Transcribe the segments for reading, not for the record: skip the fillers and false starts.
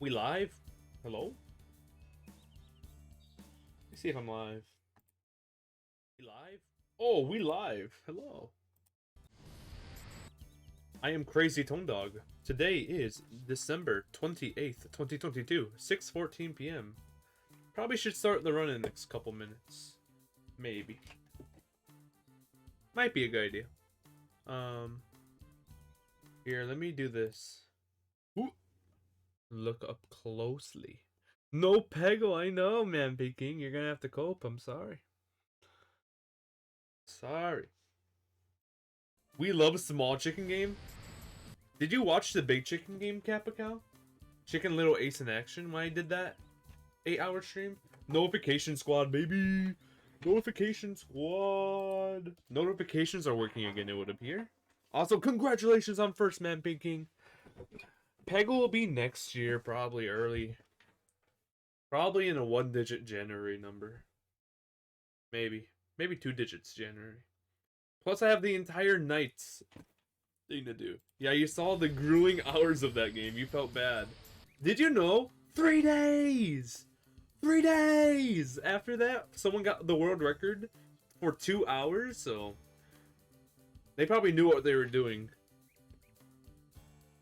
We live? Hello? Let me see if I'm live. We live? Oh, we live. Hello. I am Crazy Tone Dog. Today is December 28th, 2022, 6:14 p.m. Probably should start the run in the next couple minutes. Maybe. Might be a good idea. Here, let me do this. Ooh. Look up closely. No Peggle, I know, man, Peking. You're gonna have to cope. I'm sorry. Sorry. We love small chicken game. Did you watch the big chicken game, Kappa Cow? Chicken Little Ace in Action when I did that 8-hour stream? Notification Squad, baby! Notification Squad! Notifications are working again, it would appear. Also, congratulations on first man Peking. Peggle will be next year, probably early. Probably in a 1-digit January number. Maybe. Maybe 2 digits January. Plus I have the entire nights thing to do. Yeah, you saw the grueling hours of that game. You felt bad. Did you know? 3 days! 3 days! After that, someone got the world record for 2 hours, so... They probably knew what they were doing.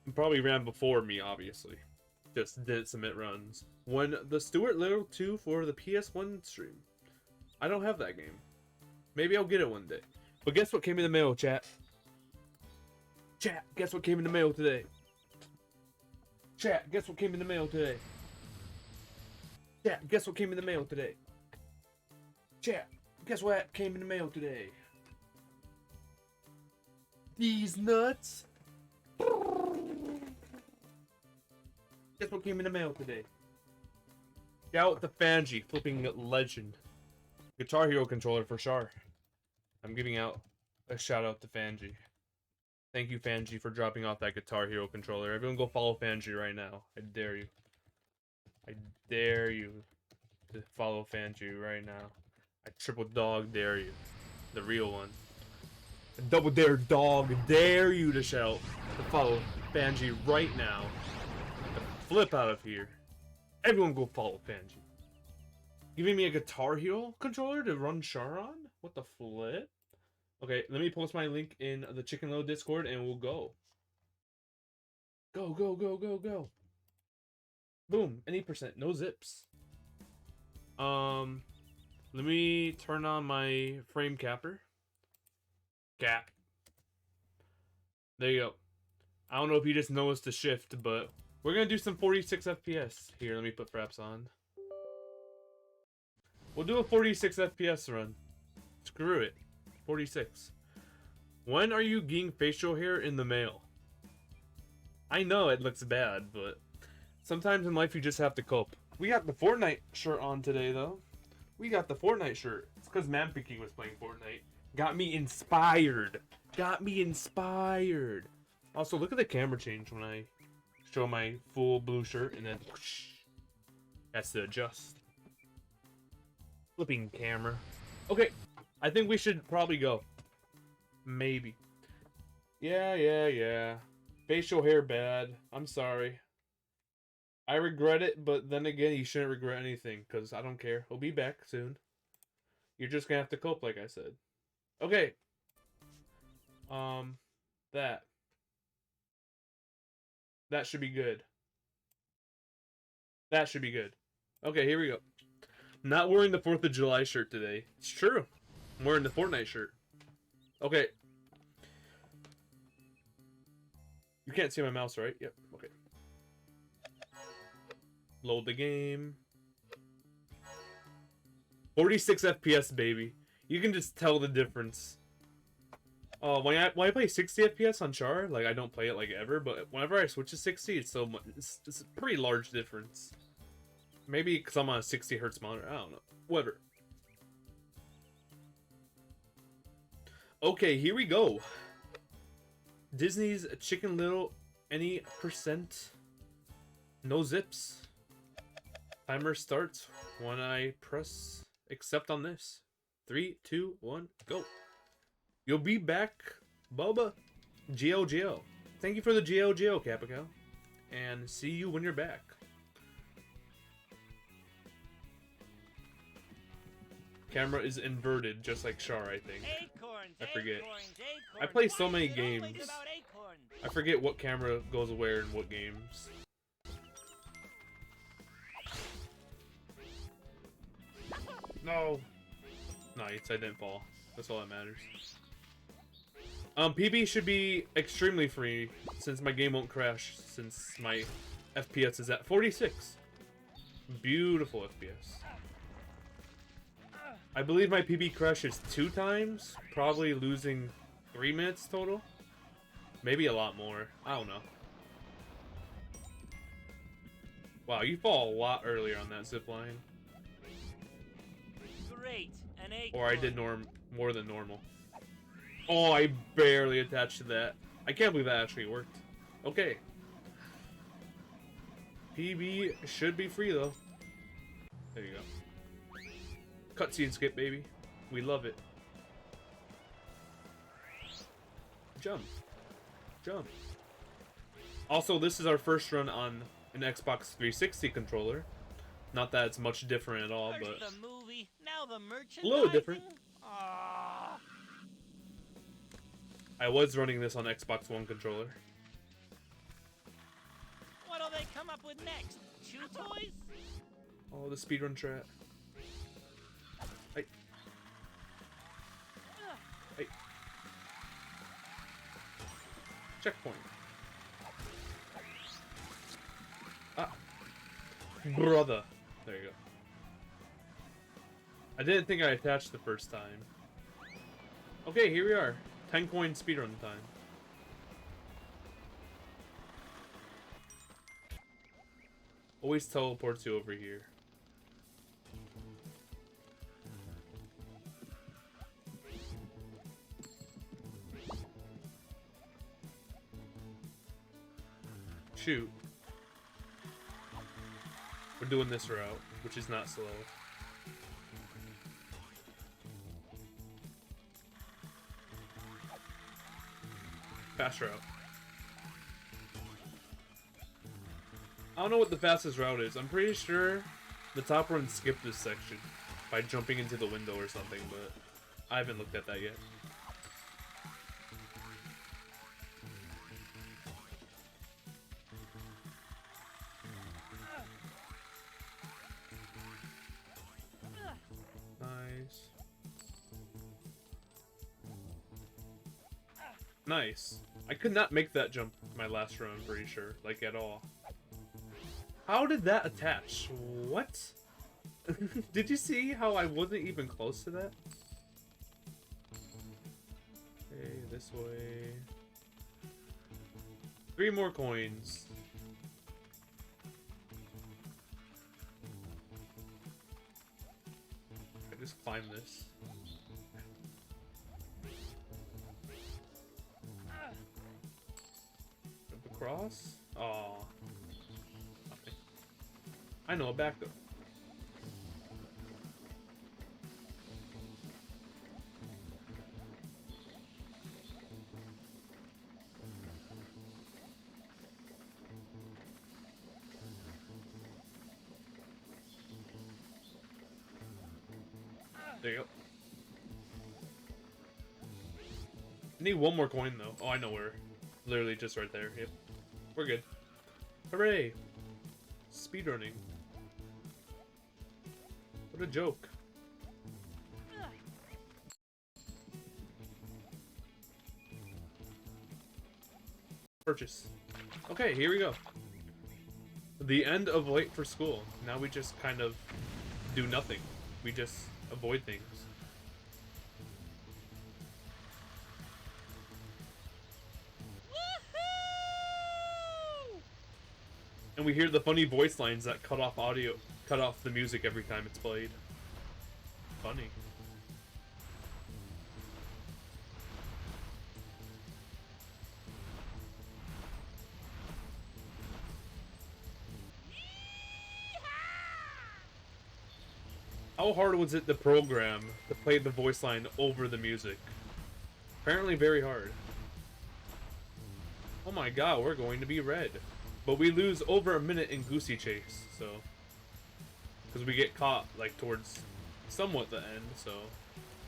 And probably ran before me, obviously. Just didn't submit runs. When the Stuart Little 2 for the PS1 stream. I don't have that game. Maybe I'll get it one day. But guess what came in the mail, chat? Chat, guess what came in the mail today? Chat, guess what came in the mail today? Chat, guess what came in the mail today? Chat, guess what came in the mail today? These nuts. Guess what came in the mail today? Shout out to Fanji, flipping legend. Guitar Hero controller for sure. I'm giving out a shout out to Fanji. Thank you, Fanji, for dropping off that Guitar Hero controller. Everyone go follow Fanji right now. I dare you. I dare you to follow Fanji right now. I triple dog dare you. The real one. I double dare dog dare you to shout to follow Fanji right now. To flip out of here. Everyone go follow Fanji. Giving me a Guitar Hero controller to run Char on? What the flip? Okay, let me post my link in the Chicken Little Discord and we'll go. Go, go, go, go, go. Boom, any percent, no zips. Let me turn on my frame capper. Cap. There you go. I don't know if you just noticed the shift, but we're gonna do some 46 FPS. Here, let me put Fraps on. We'll do a 46 FPS run. Screw it. 46. When are you getting facial hair in the mail? I know it looks bad, but sometimes in life you just have to cope. We got the Fortnite shirt on today, though. We got the Fortnite shirt. It's because Man Peking was playing Fortnite. Got me inspired. Got me inspired. Also, look at the camera change when I show my full blue shirt and then whoosh. That's the adjust. Flipping camera. Okay, I think we should probably go. Maybe. Yeah. Facial hair bad. I'm sorry. I regret it, but then again, you shouldn't regret anything, because I don't care. We'll be back soon. You're just gonna have to cope, like I said. Okay. That should be good. That should be good. Okay, here we go. Not wearing the 4th of July shirt today. It's true. I'm wearing the Fortnite shirt. Okay. You can't see my mouse, right? Yep. Okay. Load the game. 46 FPS, baby. You can just tell the difference. When I play 60 FPS on Char, like I don't play it like ever, but whenever I switch to 60, it's so much. It's a pretty large difference. Maybe because I'm on a 60 hertz monitor. I don't know. Whatever. Okay, here we go. Disney's Chicken Little. Any percent? No zips. Timer starts when I press accept on this. 3, 2, 1, go. You'll be back, Boba. GLGL. Thank you for the GLGL, Capico. And see you when you're back. Camera is inverted, just like Char, I think. Acorns, I forget. acorns, acorns. I play so Why many is it always games. about acorns? I forget what camera goes where in what games. No. Nice, I didn't fall. That's all that matters. PB should be extremely free since my game won't crash since my FPS is at 46. Beautiful FPS. I believe my PB crashes 2 times, probably losing 3 minutes total. Maybe a lot more. I don't know. Wow, you fall a lot earlier on that zip line. Great, an acorn. Or I did more than normal. Oh, I barely attached to that. I can't believe that actually worked. Okay. PB should be free though. There you go. Cutscene skip, baby. We love it. Jump. Jump. Also, this is our first run on an Xbox 360 controller. Not that it's much different at all, First but the movie, now the a little different. Aww. I was running this on Xbox One controller. What'll they come up with next? Chew toys? Oh, the speedrun strat. Hey. Hey. Checkpoint. Ah. Brother. There you go. I didn't think I attached the first time. Okay, here we are. 10 coin speedrun time. Always teleports you over here. Shoot. We're doing this route, which is not slow. Fast route. I don't know what the fastest route is. I'm pretty sure the top run skipped this section by jumping into the window or something, but I haven't looked at that yet. Nice. Nice. I could not make that jump my last run, I'm pretty sure. Like, at all. How did that attach? What? Did you see how I wasn't even close to that? Okay, this way. 3 more coins. I just climb this. Jump across? Aw. Nothing. I know, a backup. There you go. I need 1 more coin though. Oh, I know where. Literally just right there. Yep. We're good. Hooray! Speedrunning. What a joke. Purchase. Okay, here we go. The end of Late for School. Now we just kind of do nothing. We just avoid things. Woohoo! And we hear the funny voice lines that cut off the music every time it's played. Funny. How hard was it to program to play the voice line over the music? Apparently very hard. Oh my god, we're going to be red. But we lose over a minute in Goosey Chase, so... Because we get caught, like, towards somewhat the end, so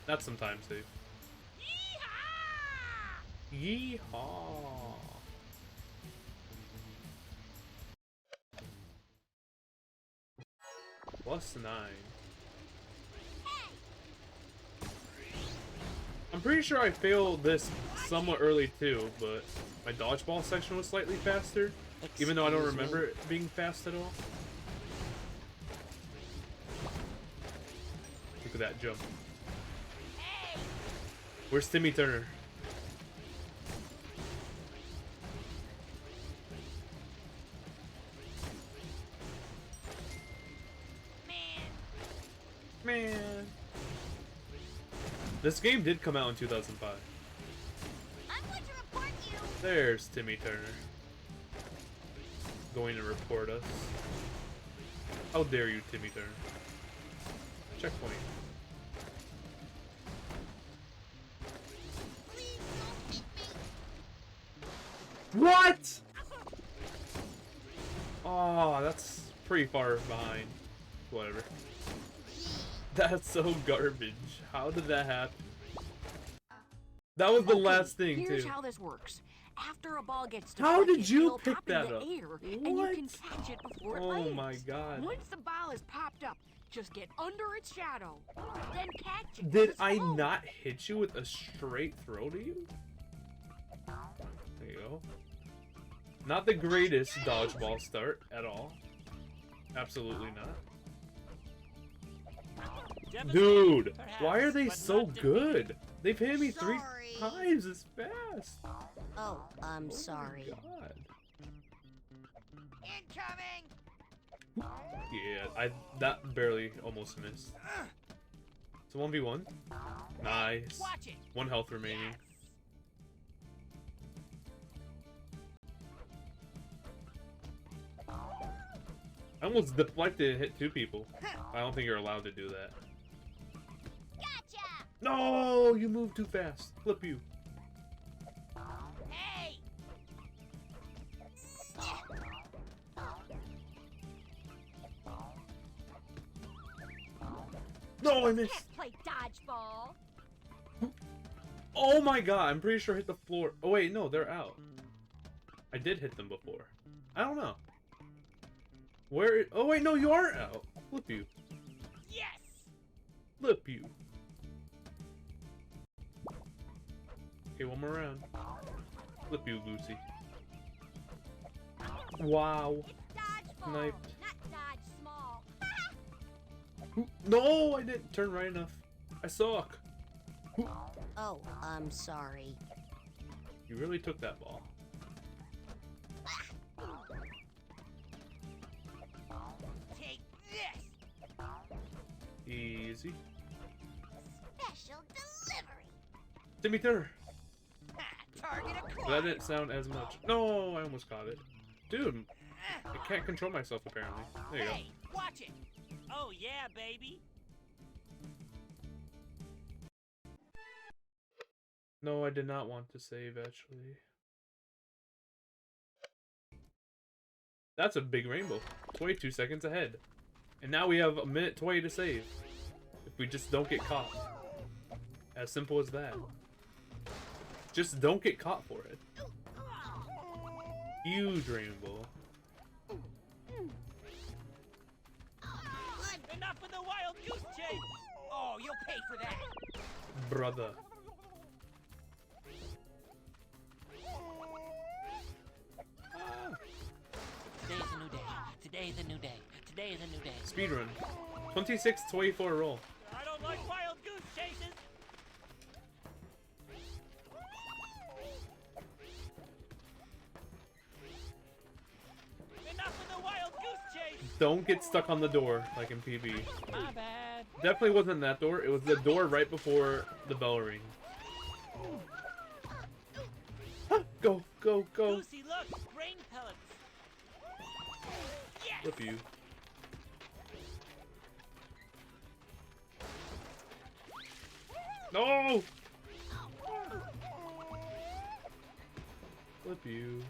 that's some time saved. Yeehaw! Yeehaw! +9. I'm pretty sure I failed this somewhat early too, but my dodgeball section was slightly faster, even though I don't remember it being fast at all. Look at that jump. Hey! Where's Timmy Turner? Man. This game did come out in 2005. I'm going to report you! There's Timmy Turner. Going to report us. How dare you, Timmy Turner. Checkpoint. Please don't hit me! What? Oh, that's pretty far behind. Whatever. That's so garbage. How did that happen? That was the last thing, Here's too. how this works. After a ball gets How deflected, did you it'll pick pop that into up? air, and you can What? catch it before it Oh lands. my god. Once the ball is popped up, just get under its shadow, then catch it. Did It's I full. not hit you with a straight throw to you? There you go. Not the greatest dodgeball start at all. Absolutely not. Dude, why are they so good? They've hit me 3 Sorry. times as fast. Oh, I'm Oh my sorry. God. Incoming! Yeah, that barely almost missed. It's a 1v1. Nice. Watch it! 1 health remaining. I almost deflected and hit 2 people. I don't think you're allowed to do that. Gotcha! No, you move too fast. Flip you. Hey! No, I missed. Can't play dodgeball! Oh my god, I'm pretty sure I hit the floor. Oh wait, no, they're out. I did hit them before. I don't know. Where? Oh wait, no, you aren't out. Flip you. Yes! Flip you. Okay, one more round. Flip you, Lucy. Wow. It's dodgeball, Sniped. not dodge small. No, I didn't turn right enough. I suck. Oh, I'm sorry. You really took that ball. Take this! Easy. Special delivery! Timmy Turner. Ha, target That acquired! didn't sound as much. No, I almost caught it. Dude, I can't control myself apparently. There you go. Hey, watch it! Oh yeah, baby! No, I did not want to save actually. That's a big rainbow. 22 seconds ahead. And now we have 1:20 to save. If we just don't get caught. As simple as that. Just don't get caught for it. Huge rainbow. Enough of the wild goose chase! Oh, you'll pay for that! Brother. Today's a new day. Today's a new day. Today is a new day. Speedrun. 26-24 roll. I don't like wild goose chases! Enough of the wild goose chase! Don't get stuck on the door like in PB. My bad. Definitely wasn't that door. It was the door right before the bell ring. Huh, go, go, go. Goosey, look! Grain pellets! Yes! Flip you. No! Flip you.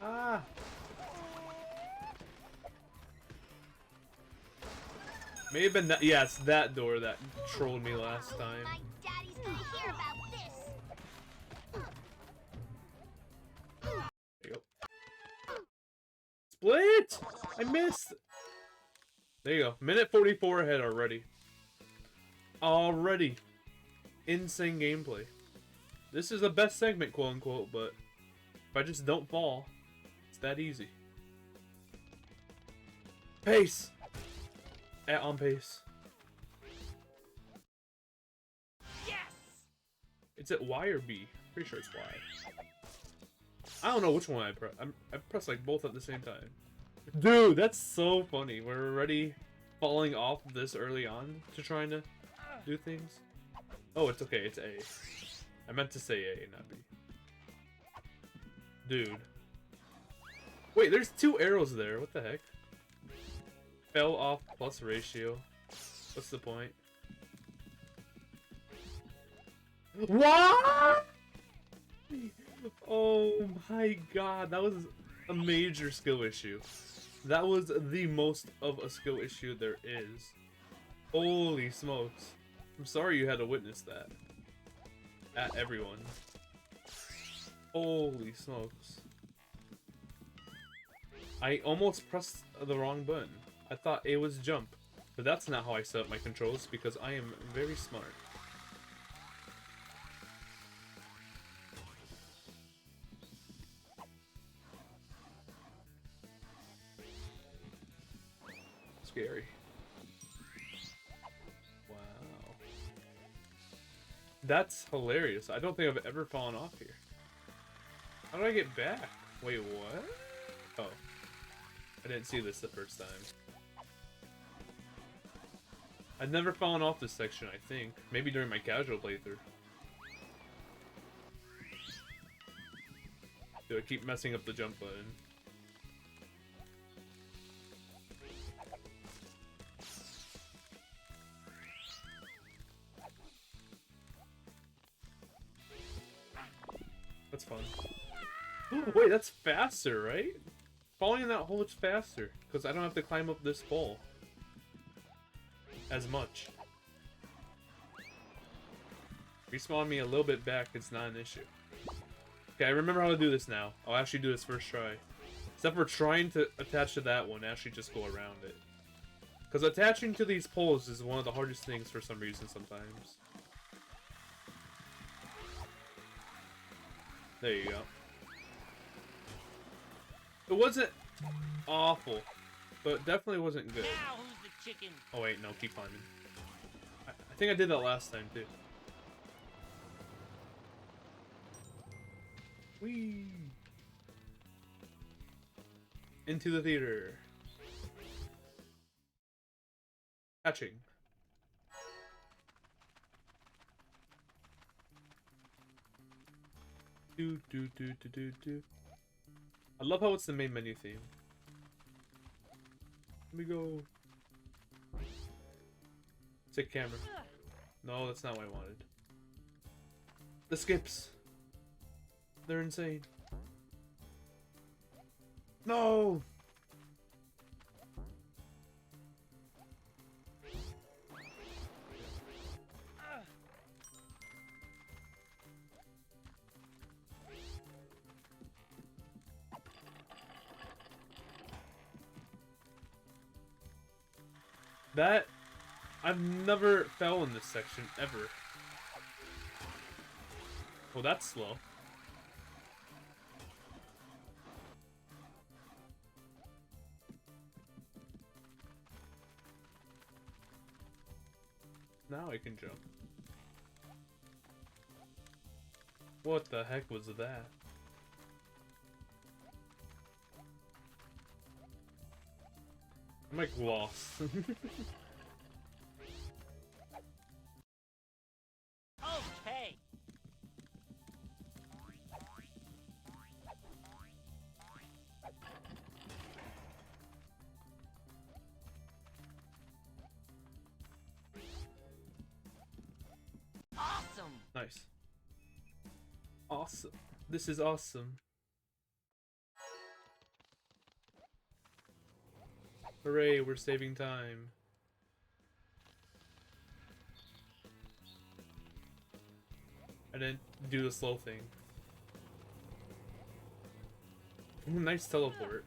Ah! May have been that. Yeah, it's that door that trolled me last time. My daddy's gonna hear about this. There you go. Split! I missed! There you go. Minute 44 ahead already. Already. Insane gameplay. This is the best segment, quote unquote, but if I just don't fall, it's that easy. Pace! On pace. Yes! It's at Y or B? Pretty sure it's Y. I don't know which one I press. I press like both at the same time. Dude, that's so funny. We're already falling off this early on to trying to do things. Oh, it's okay. It's A. I meant to say A, not B. Dude. Wait, there's 2 arrows there. What the heck? Fell off plus ratio. What's the point? What? Oh my god, that was a major skill issue. That was the most of a skill issue there is. Holy smokes. I'm sorry you had to witness that. At everyone. Holy smokes. I almost pressed the wrong button. I thought A was jump, but that's not how I set up my controls because I am very smart. Scary. Wow. That's hilarious. I don't think I've ever fallen off here. How do I get back? Wait, what? Oh. I didn't see this the first time. I've never fallen off this section, I think. Maybe during my casual playthrough. Do I keep messing up the jump button? That's fun. Wait, that's faster, right? Falling in that hole is faster, because I don't have to climb up this pole as much. Respawn me a little bit back, it's not an issue. Okay, I remember how to do this now. I'll actually do this first try. Except for trying to attach to that one, actually just go around it. Because attaching to these poles is one of the hardest things for some reason sometimes. There you go. It wasn't awful, but it definitely wasn't good. Now who's the chicken? Oh wait, no, keep climbing. I think I did that last time too. Whee! Into the theater. Catching. Do do do do do do. I love how it's the main menu theme. Let me go. Take camera. No, that's not what I wanted. The skips. They're insane. No! That... I've never fell in this section, ever. Oh, that's slow. Now I can jump. What the heck was that? I'm like lost. Okay. Awesome. Nice. Awesome. This is awesome. Hooray, we're saving time. I didn't do the slow thing. Ooh, nice teleport.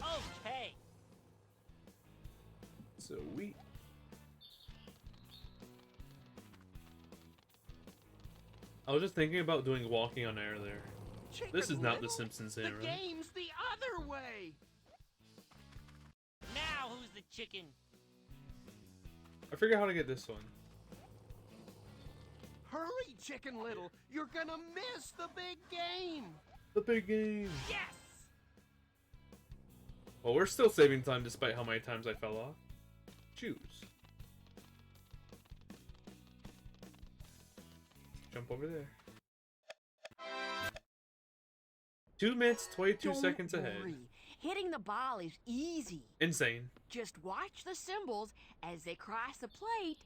Okay. Sweet. I was just thinking about doing walking on air there. This is not The Simpsons The era, right? game's the other way. Now who's the chicken? I forget how to get this one. Hurry, Chicken Little. You're gonna miss the big game. The big game. Yes. Well, we're still saving time despite how many times I fell off. Choose. Jump over there. 2 minutes, 22 Don't seconds ahead. worry. Hitting the ball is easy. Insane. Just watch the symbols as they cross the plate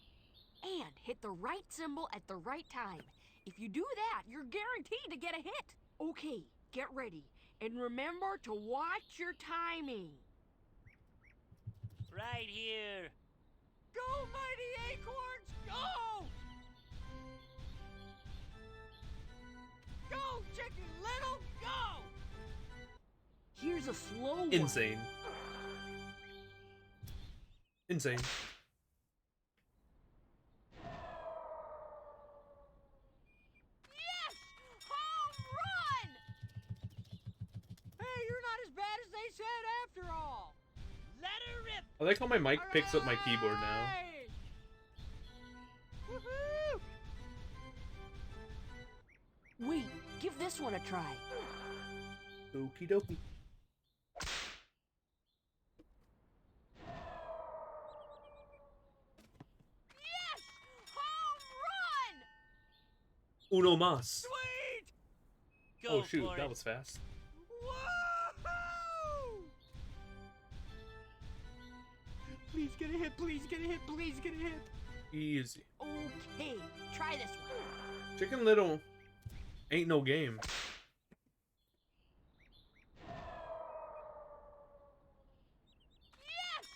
and hit the right symbol at the right time. If you do that, you're guaranteed to get a hit. Okay, get ready. And remember to watch your timing. Right here. Go, Mighty Acorns, go! Go, Chicken Little, go! Here's a slow one. Insane. Insane. Yes! Home run! Hey, you're not as bad as they said after all. Let her rip. I like how my mic picks up my keyboard now. Hooray! Woohoo! Wait, give this one a try. Okie dokie. Yes! Home run! Uno mas. Sweet! Go Oh shoot, for that it. was fast. Woohoo! Please get a hit, please get a hit, please get a hit. Easy. Okay, try this one. Chicken Little ain't no game. Yes!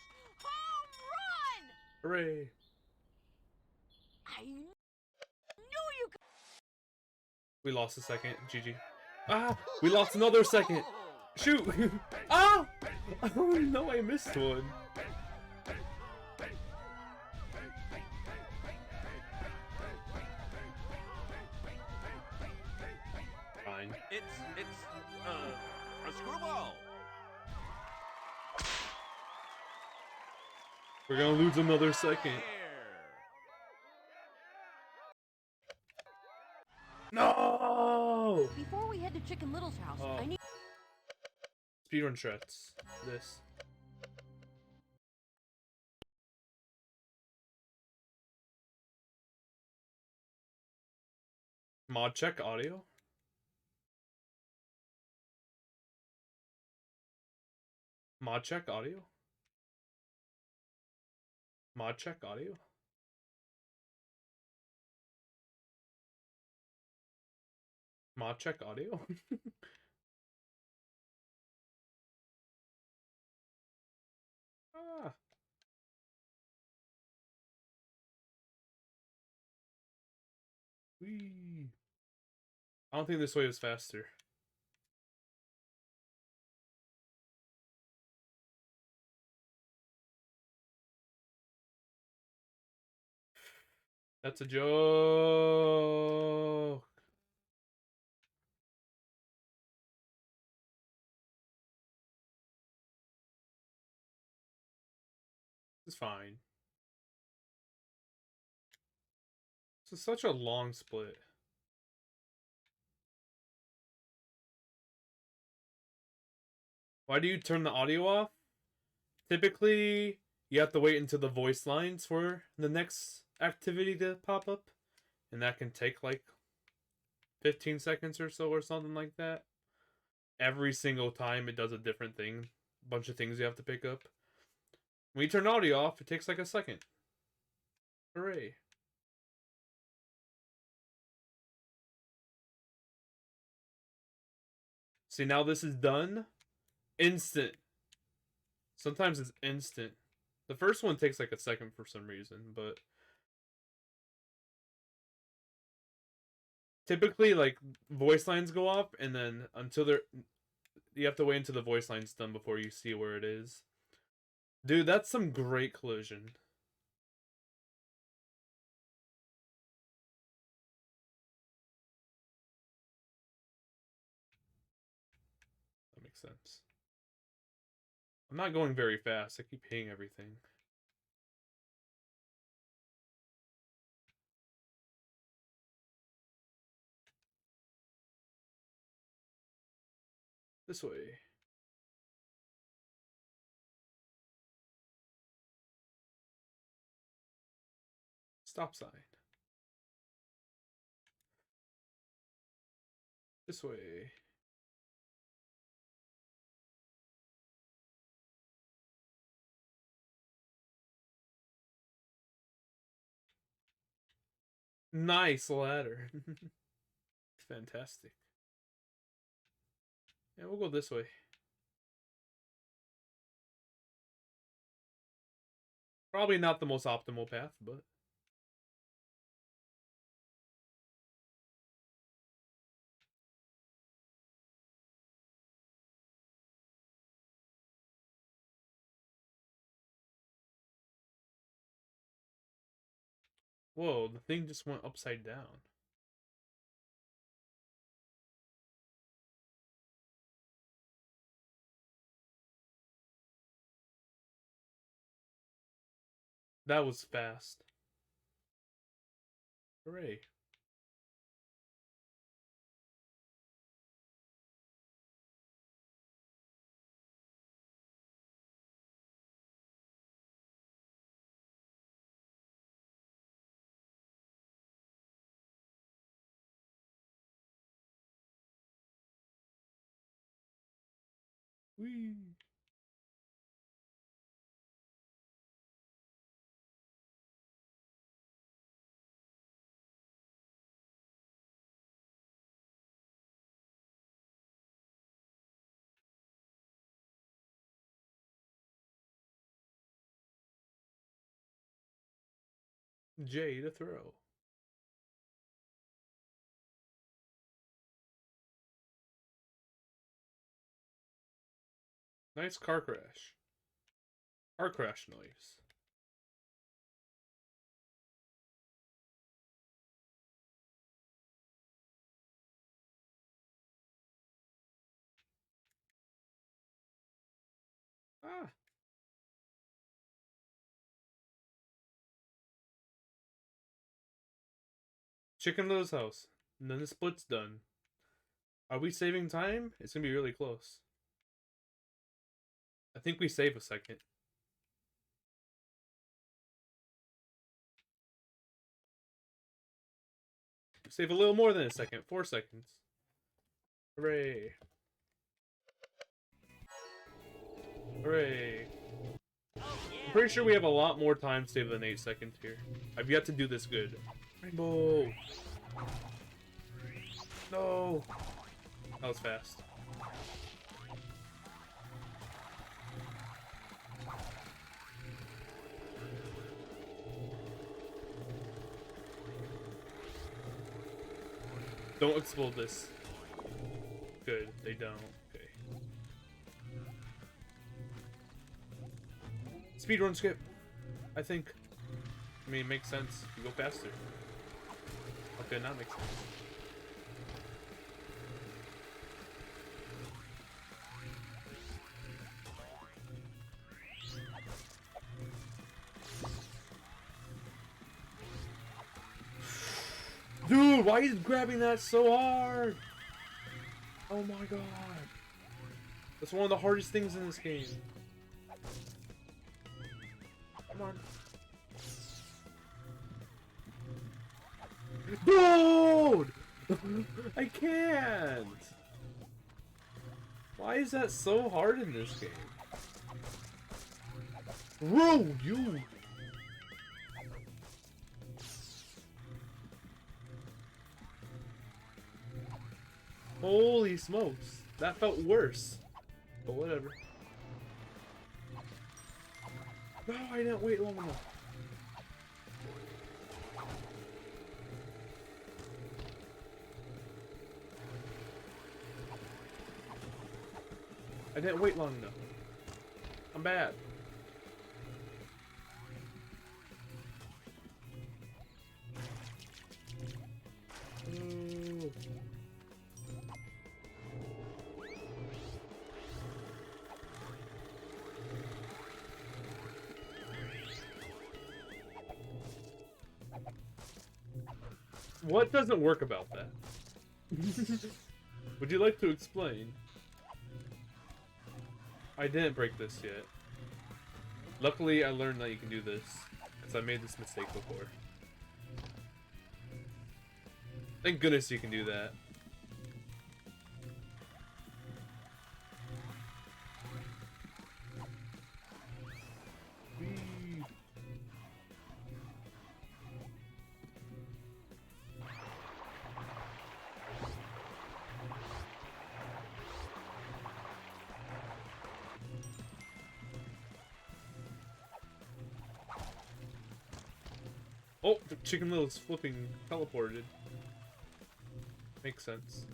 Home run! Hooray. I knew you could. We lost a second. GG. Ah! We lost another second. Shoot! Ah! Oh no, I missed one. Fine. It's a screwball. We're gonna lose another second. No! Before we head to Chicken Little's house, Oh. I need. Speedrun shreds. This. Mod check audio. Mod check audio. Mod check audio. Mod check audio. Ah. Whee. I don't think this way is faster. That's a joke. It's fine. This is such a long split. Why do you turn the audio off? Typically, you have to wait until the voice lines for the next activity to pop up. And that can take like 15 seconds or so or something like that. Every single time it does a different thing. A bunch of things you have to pick up. When you turn audio off, it takes like a second. Hooray. See, now this is done. Instant. Sometimes it's instant. The first one takes like a second for some reason, but typically like voice lines go off, and then until they're, you have to wait until the voice line's done before you see where it is. Dude, that's some great collision. That makes sense. I'm not going very fast. I keep hitting everything. This way. Stop sign. This way. Nice ladder. Fantastic. Yeah, we'll go this way. Probably not the most optimal path, but... Whoa, the thing just went upside down. That was fast. Hooray. Whee! J to throw. Nice car crash. Car crash noise. Ah. Chicken Little's house. And then the split's done. Are we saving time? It's gonna be really close. I think we save a second. Save a little more than a second. 4 seconds. Hooray. Hooray. I'm pretty sure we have a lot more time saved than 8 seconds here. I've yet to do this good. Rainbow. No. That was fast. Don't explode this. Good, they don't. Okay. Speedrun skip. I think. I mean, it makes sense. You go faster. Okay, that makes sense. Dude, why is grabbing that so hard? Oh my god. That's one of the hardest things in this game. Come on. Dude! I can't! Why is that so hard in this game? Bro, you! Holy smokes. That felt worse. But whatever. No, I didn't wait long enough. I didn't wait long enough. I'm bad. Ooh. What doesn't work about that? Would you like to explain? I didn't break this yet. Luckily, I learned that you can do this, because I made this mistake before. Thank goodness you can do that. Whee. Oh, the Chicken Little's flipping teleported. Makes sense.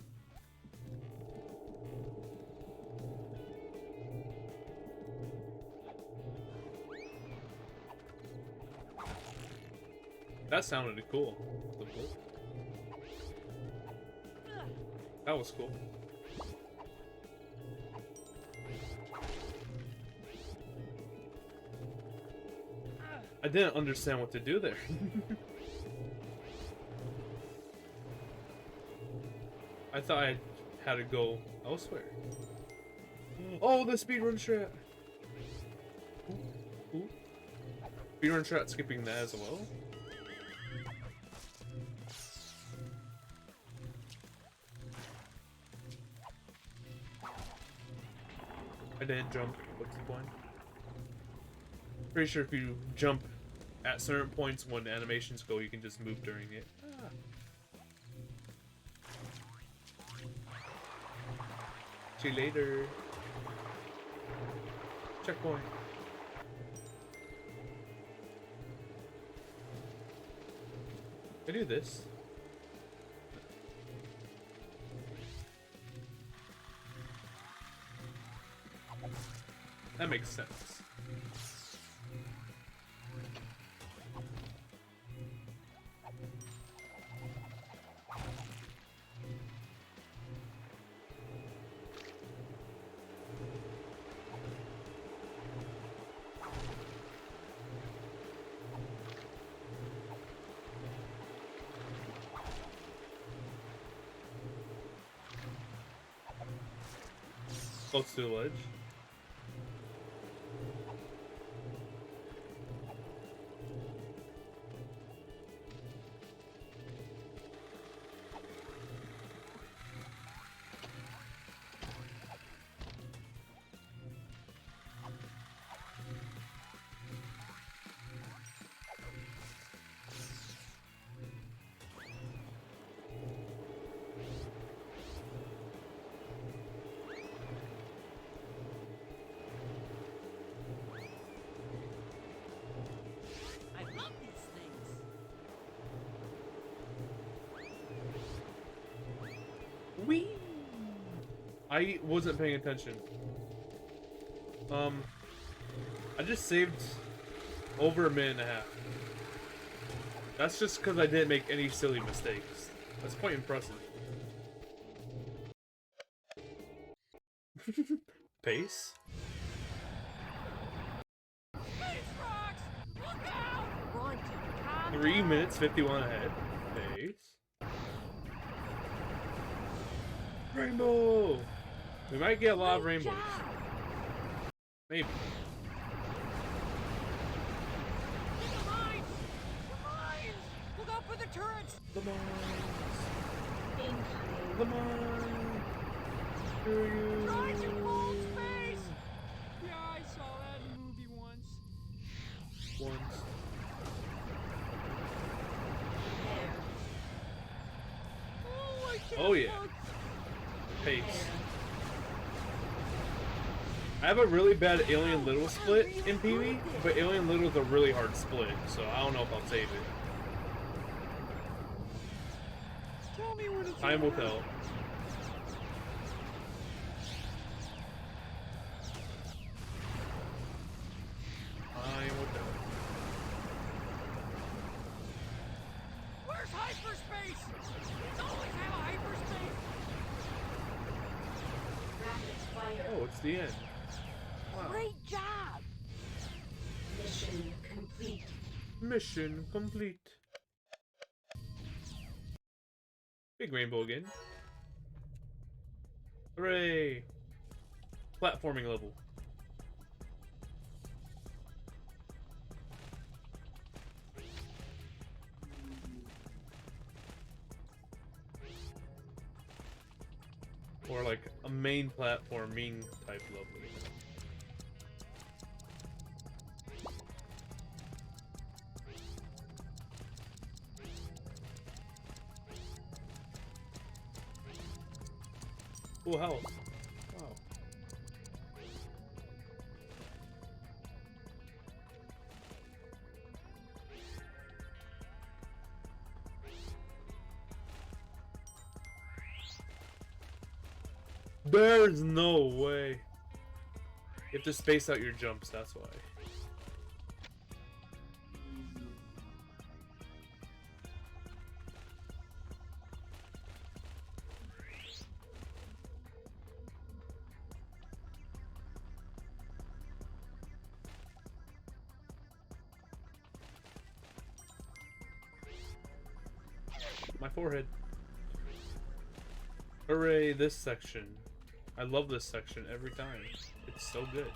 That sounded cool. That was cool. I didn't understand what to do there. I thought I had to go elsewhere. Oh, the speedrun strat! Ooh. Speedrun strat skipping that as well. I didn't jump. What's the point? Pretty sure if you jump at certain points when animations go, you can just move during it. See you later. Checkpoint. I do this. That makes sense. Close to the ledge. Whee! I wasn't paying attention. I just saved over a minute and a half. That's just because I didn't make any silly mistakes. That's quite impressive. Pace? 3 minutes 51 ahead. Pace. Rainbow! We might get a lot of rainbows. Maybe. The mines! The mines! Look out for the turrets! The mines! The mines! Screw you! Trying to cold space! Yeah, I saw that in a movie once. Oh, I can't Oh, yeah. look. Pace. I have a really bad Alien Little split in PB, but Alien Little is a really hard split, so I don't know if I'll save it. Tell me when it's Time will over. tell. it's the end. Wow. Great job! Mission complete. Mission complete. Big rainbow again. Hooray! Platforming level. Or like a main platforming type level. Full health. Wow. There's no way. You have to space out your jumps, that's why. My forehead. Hooray, this section. I love this section every time. It's so good.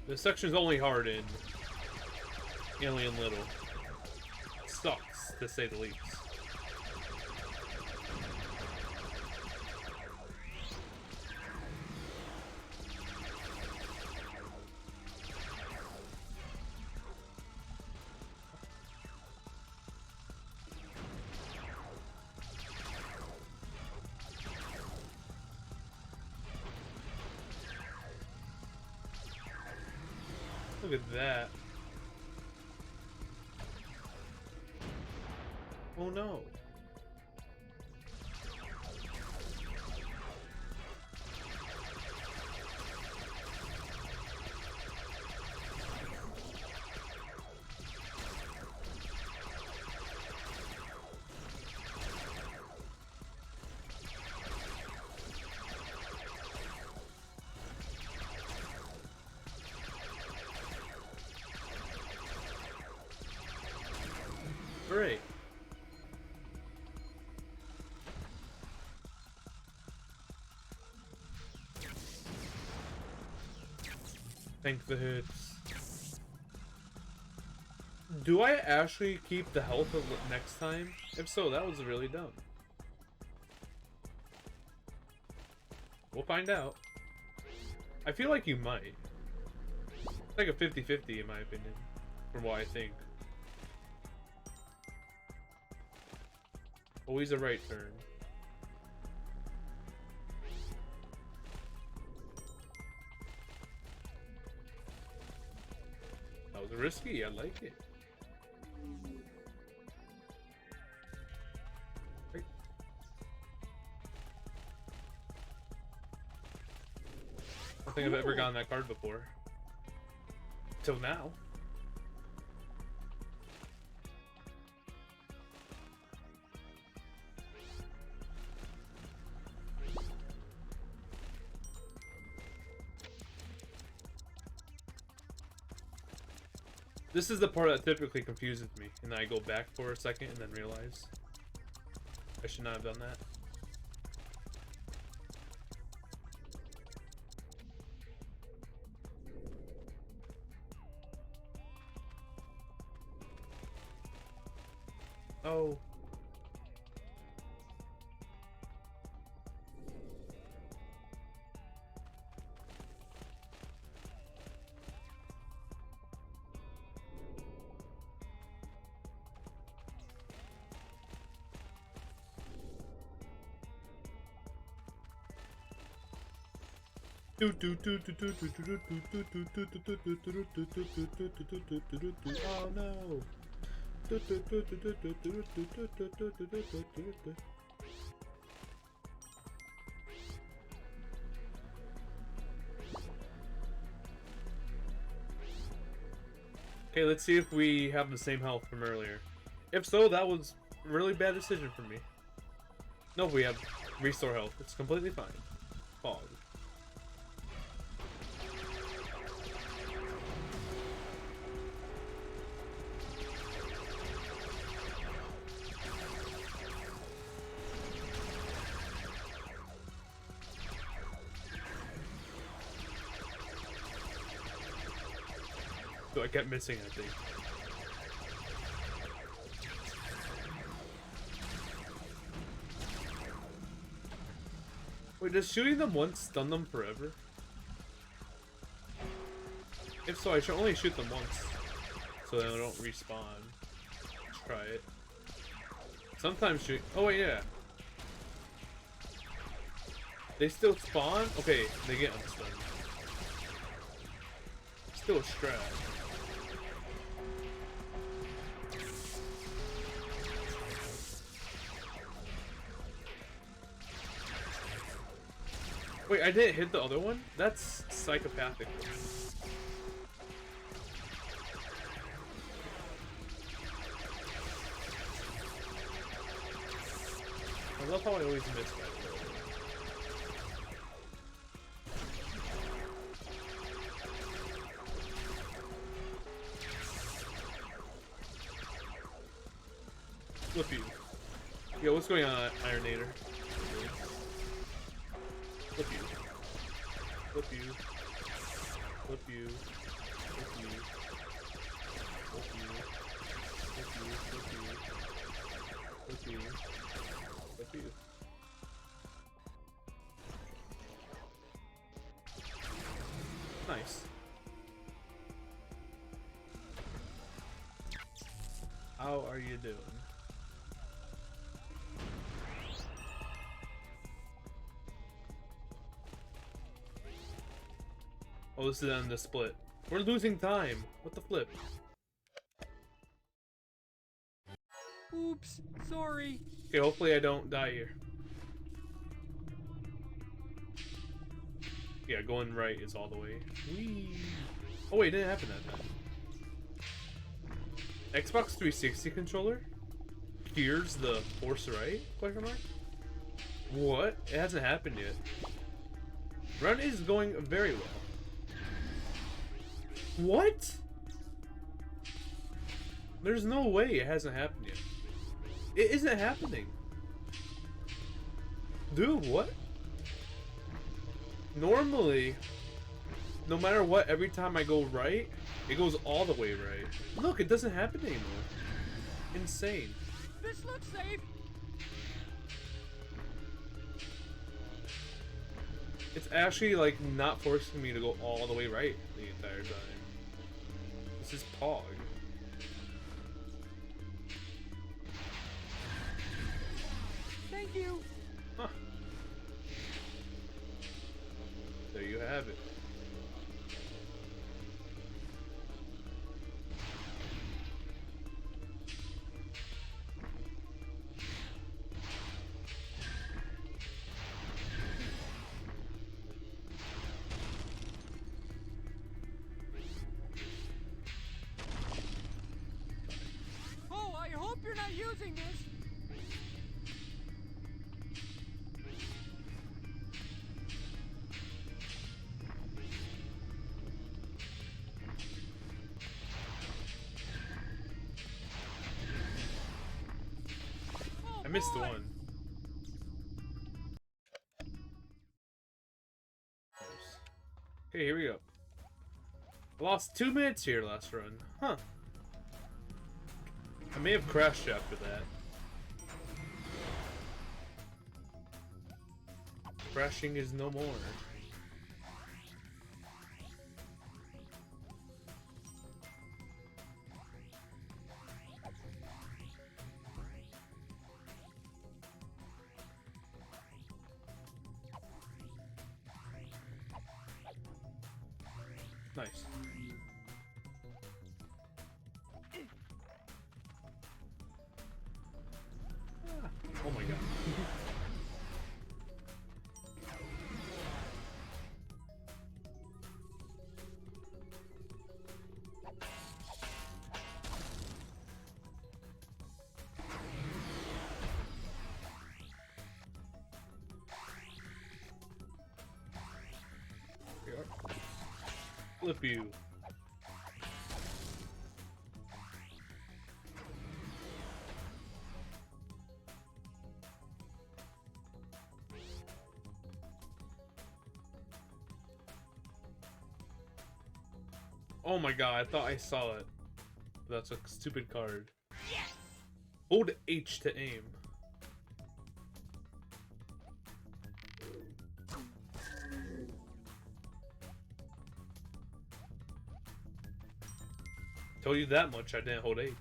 This section's only hard in Alien Little. It sucks, to say the least. Look at that. Oh no. Great. Tank the hits. Do I actually keep the health of next time? If so, that was really dumb. We'll find out. I feel like you might. It's like a 50-50 in my opinion, from what I think. Always a right turn. That was risky, I like it. Right. I don't think I've ever gotten that card before. Till now. This is the part that typically confuses me, and then I go back for a second and then realize I should not have done that. Oh. Oh no. Okay, let's see if we have the same health from earlier. If so, that was a really bad decision for me. No, we have restore health. It's completely fine. Fog. So I kept missing, I think. Wait, does shooting them once stun them forever? If so, I should only shoot them once, so they don't respawn. Let's try it. Sometimes shoot. Oh wait, yeah. They still spawn? Okay, they get unstunned. Still a strat. Wait, I didn't hit the other one? That's psychopathic. I love how I always miss that. Flip you. Yo, what's going on, Ironator? Flip you. Flip you. Flip you. Flip you. Flip you. Flip you. Flip you. Flip you. Flip you. Nice. How are you doing? Oh, this is on the split. We're losing time. What the flip? Oops, sorry. Okay, hopefully I don't die here. Yeah, going right is all the way. Whee. Oh wait, it didn't happen that time. Xbox 360 controller? Here's the force right? Question mark? What? It hasn't happened yet. Run is going very well. What? There's no way it hasn't happened yet. It isn't happening. Dude, what? Normally, no matter what, every time I go right, it goes all the way right. Look, it doesn't happen anymore. Insane. This looks safe. It's actually like not forcing me to go all the way right the entire time. This is Pog. Thank you. Huh. There you have it. Oh, I hope you're not using this. I missed the one. Okay, here we go. I lost 2 minutes here last run. Huh. I may have crashed after that. Crashing is no more. Nice. Ah, oh my god. Flip you. Oh my god, I thought I saw it. That's a stupid card. Hold H to aim. Told you that much, I didn't hold H.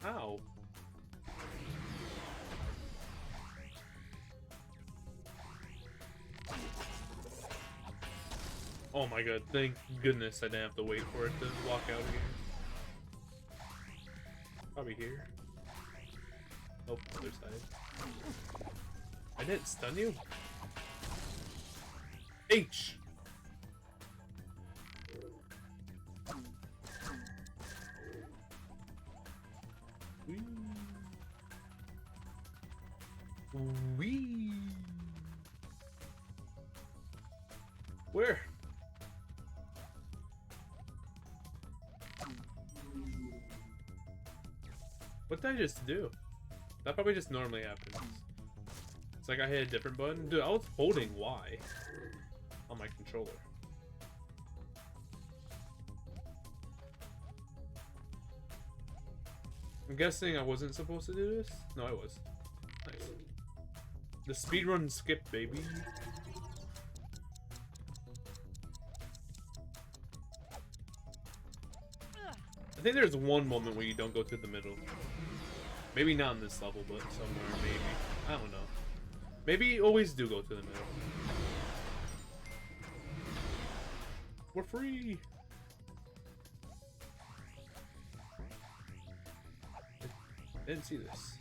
Ow. Oh my god, thank goodness I didn't have to wait for it to walk out again. Probably here. Oh, other side. I didn't stun you? H! Wee. Where? What did I just do? That probably just normally happens. It's like I hit a different button. Dude, I was holding Y on my controller. I'm guessing I wasn't supposed to do this? No, I was. Nice. The speedrun skip, baby. I think there's one moment where you don't go to the middle. Maybe not in this level, but somewhere, maybe. I don't know. Maybe you always do go to the middle. We're free! I didn't see this.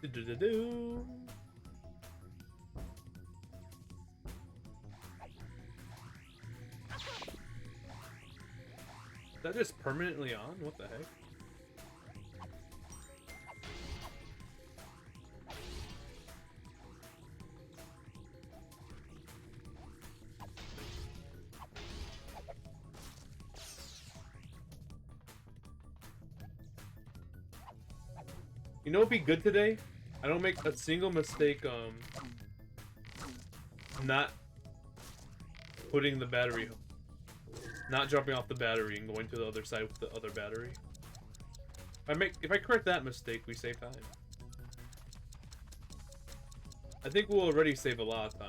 Do-do-do-do. Is that just permanently on? What the heck? You know what'd be good today? I don't make a single mistake not putting the battery, not jumping off the battery and going to the other side with the other battery. If I correct that mistake, we save time. I think we'll already save a lot of time.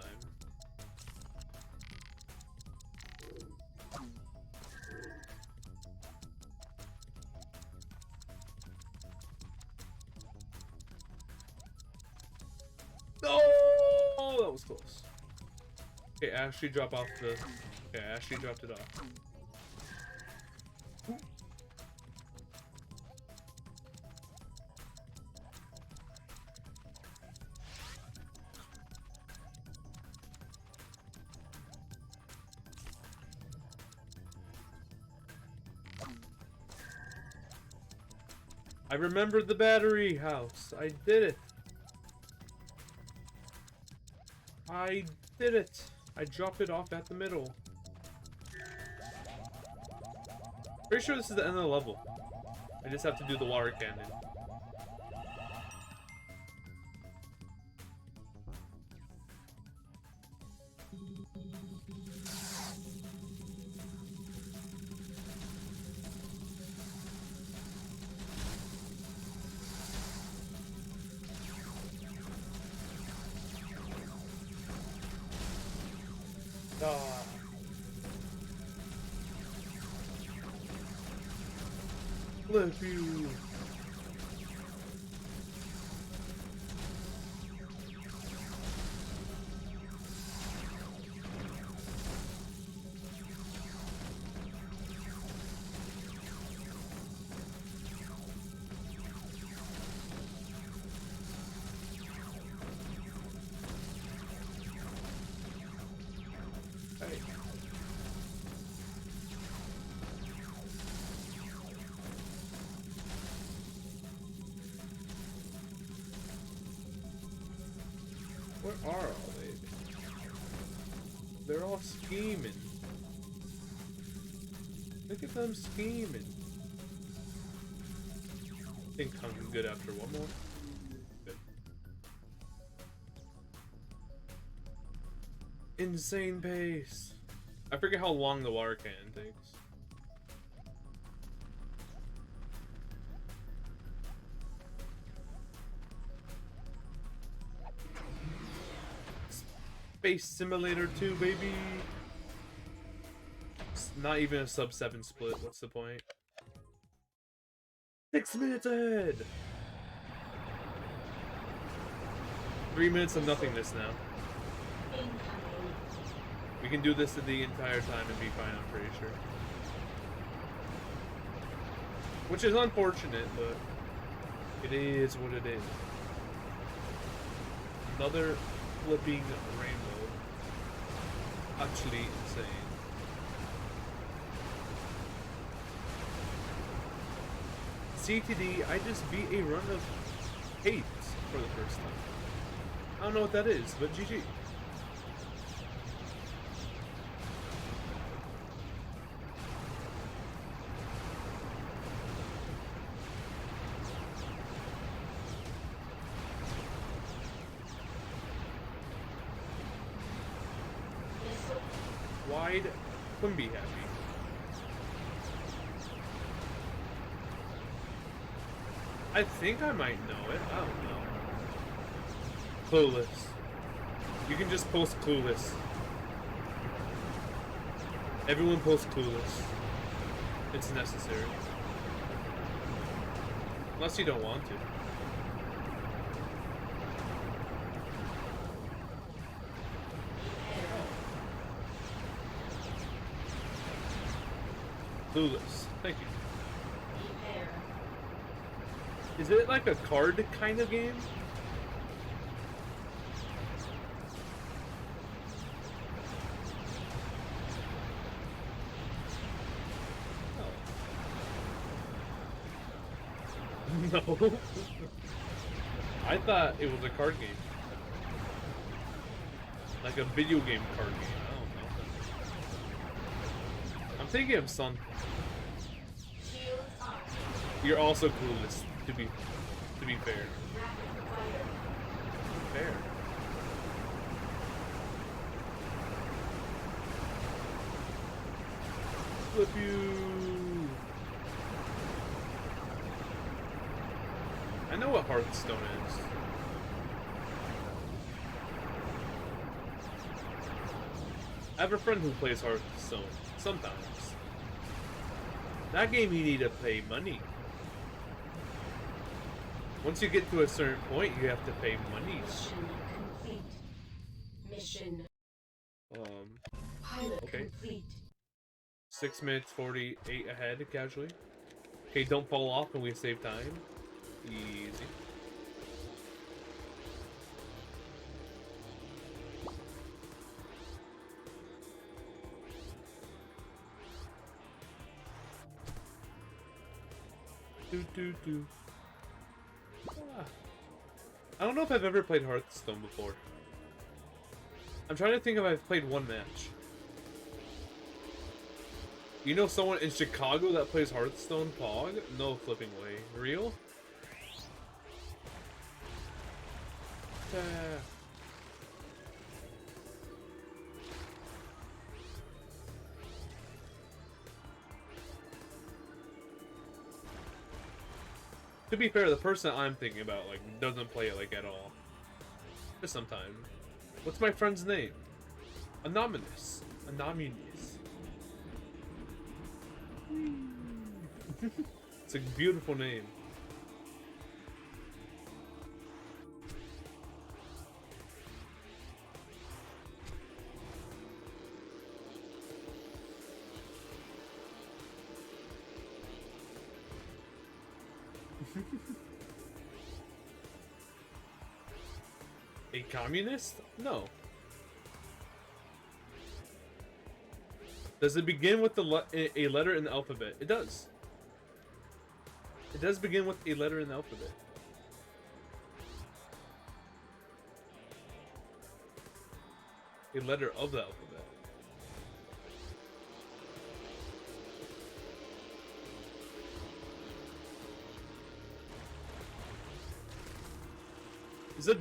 Oh, that was close. Okay, Ashley drop off the... Okay, Ashley dropped it off. I remembered the battery house. I did it. I did it. I dropped it off at the middle. Pretty sure this is the end of the level. I just have to do the water cannon. Ah. Bless you. are all they? They're all scheming. Look at them scheming. I think I'm good after one more. Good. Insane pace. I forget how long the water cannon takes. Space Simulator 2, baby. It's not even a sub 7 split. What's the point? 6 minutes ahead. 3 minutes of nothingness now. We can do this the entire time and be fine, I'm pretty sure. Which is unfortunate, but it is what it is. Another flipping rainbow. Actually insane. CTD, I just beat a run of 8 for the first time. I don't know what that is, but GG. Wide, couldn't be happy. I think I might know it. I don't know. Clueless. You can just post clueless. Everyone posts clueless. It's necessary. Unless you don't want to. Clueless. Thank you. Is it like a card kind of game? No. I thought it was a card game. Like a video game card game. I don't know. I'm thinking of something. You're also clueless, to be fair. Fair. Flip you. I know what Hearthstone is. I have a friend who plays Hearthstone sometimes. That game you need to pay money. Once you get to a certain point, you have to pay money. Mission complete. Mission. Pilot Okay. complete. 6 minutes 48 ahead, casually. Okay, don't fall off and we save time. Easy. Do. I don't know if I've ever played Hearthstone before. I'm trying to think if I've played one match. You know someone in Chicago that plays Hearthstone, Pog? No flipping way. Real? To be fair, the person I'm thinking about like doesn't play it like at all. Just sometimes. What's my friend's name? Anonymous. It's a beautiful name. A communist? No. Does it begin with a letter in the alphabet? It does. It does begin with a letter in the alphabet. a letter of the alphabet. Is the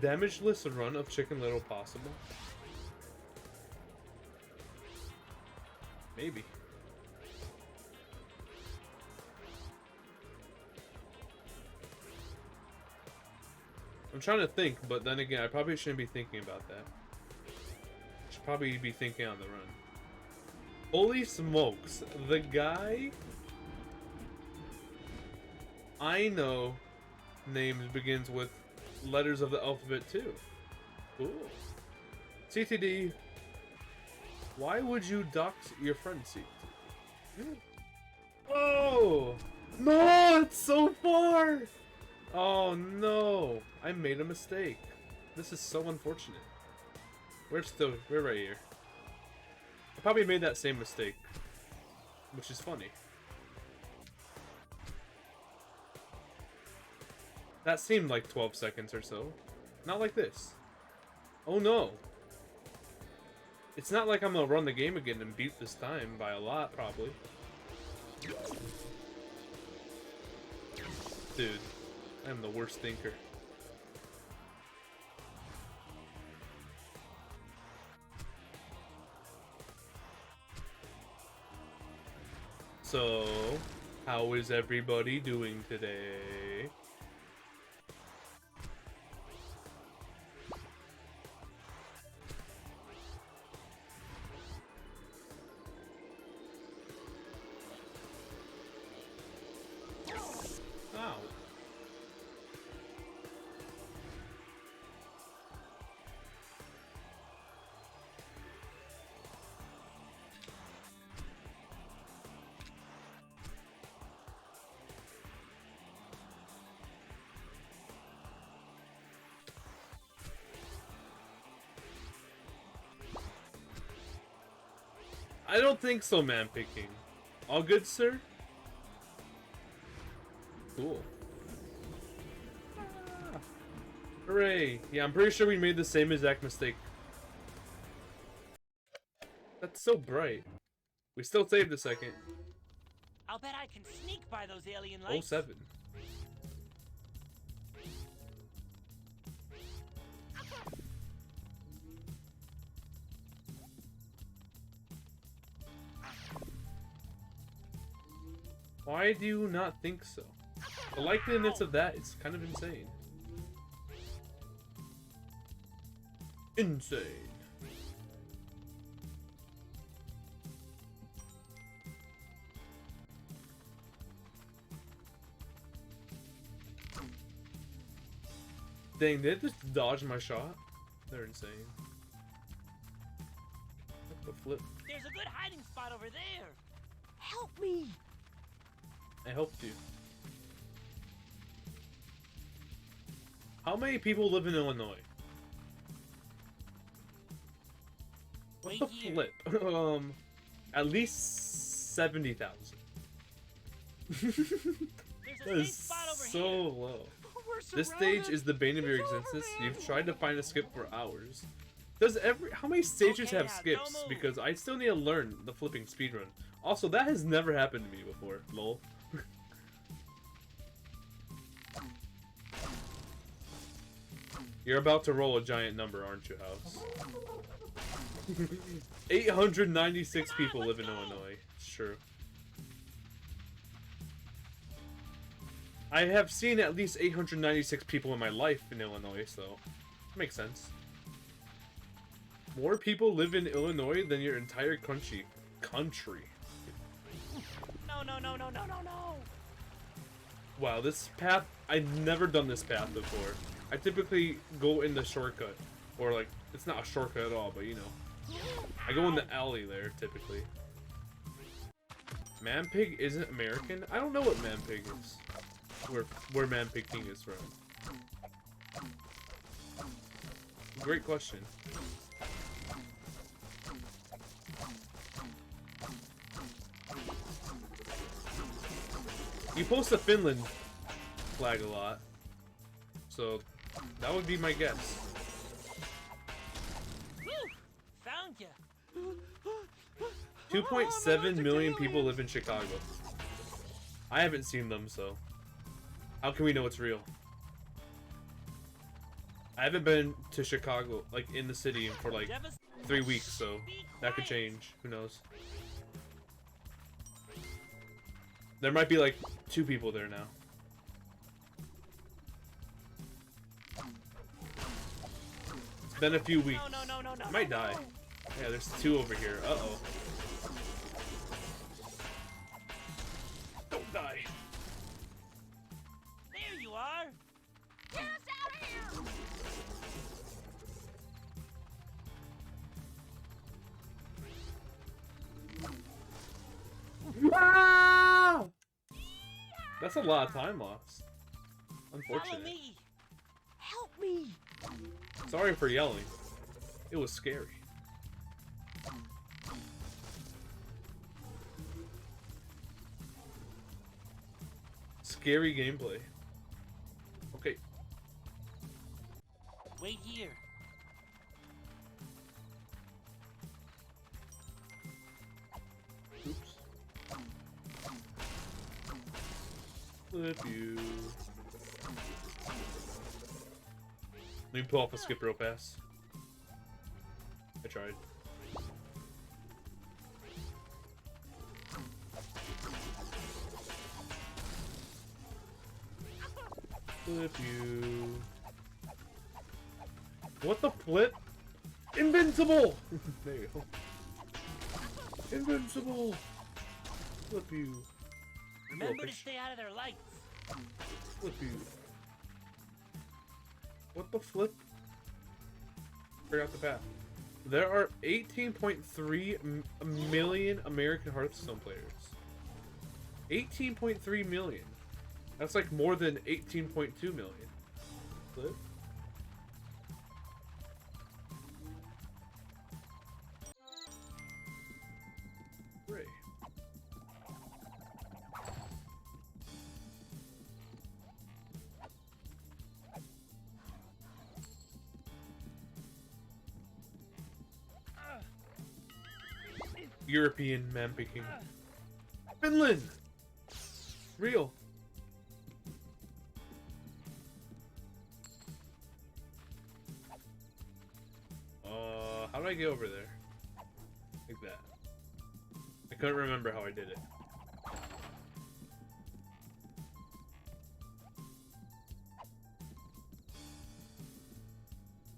damage list run of Chicken Little possible? Maybe. I'm trying to think, but then again, I probably shouldn't be thinking about that. I should probably be thinking on the run. Holy smokes, the guy I know names begins with letters of the alphabet too. Cool. CTD, why would you dox your friend, CTD? Oh! No, it's so far! Oh no, I made a mistake. This is so unfortunate. We're right here. I probably made that same mistake, which is funny. That seemed like 12 seconds or so. Not like this. Oh no. It's not like I'm gonna run the game again and beat this time by a lot, probably. Dude, I am the worst thinker. So, how is everybody doing today? Ow. I don't think so, man picking. All good, sir? Cool. Ah. Hooray. Yeah, I'm pretty sure we made the same exact mistake. That's so bright. We still saved a second. I'll bet I can sneak by those alien Oh, lights. 07. Why do you not think so? The likeliness of that is kind of insane. Insane. Dang, they just dodged my shot? They're insane. What the flip? There's a good hiding spot over there. Help me! I helped you. How many people live in Illinois? What Wait the here. flip? At least 70,000. There's a That safe is spot over so here. low. We're This surrounded. stage is the bane of your It's over, existence. man. You've tried to find a skip for hours. How many stages Okay, have now, skips? don't move. Because I still need to learn the flipping speedrun. Also, that has never happened to me before. Lol. You're about to roll a giant number, aren't you, House? 896 people live in Illinois. It's true. I have seen at least 896 people in my life in Illinois, so it makes sense. More people live in Illinois than your entire country. No, no, no, no, no, no, no. Wow, this path, I've never done this path before. I typically go in the shortcut. Or like, it's not a shortcut at all, but you know. I go in the alley there, typically. Man-Pig isn't American? I don't know what Man-Pig is. Where Man-Pig King is from. Great question. You post a Finland flag a lot, so that would be my guess. 2.7 million people live in Chicago. I haven't seen them, so how can we know it's real? I haven't been to Chicago, like in the city, for like 3 weeks, so that could change. Who knows? There might be like 2 people there now. It's been a few weeks. I might die. Yeah, there's 2 over here. Uh-oh. Don't die. There you are. Get us out of here! Ah! That's a lot of time lost. Follow Unfortunate. me. Help me! Sorry for yelling. It was scary. Scary gameplay. Okay. Wait here. Oops. Flip you. Let me pull off a skip rope pass. I tried. Flip you. What the flip? Invincible! There you go. Invincible! Flip you. Remember to stay out of their lights. Flip you. What the flip? Forgot the path. There are 18.3 million American Hearthstone players. 18.3 million. That's like more than 18.2 million. Flip. Hooray. European man picking. Finland! Real. How do I get over there? Like that. I couldn't remember how I did it.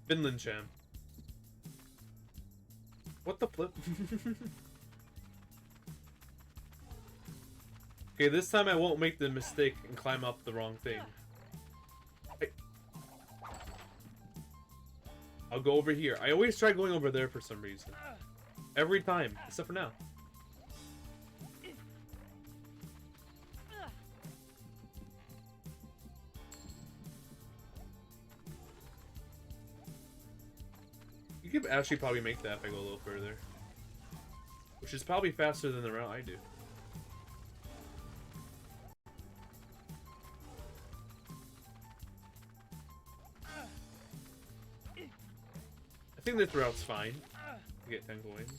Finland champ. What the flip? Okay, this time I won't make the mistake and climb up the wrong thing. Hey. I'll go over here. I always try going over there for some reason. Every time, except for now. You could actually probably make that if I go a little further. Which is probably faster than the route I do. I think this route's fine. I get 10 coins.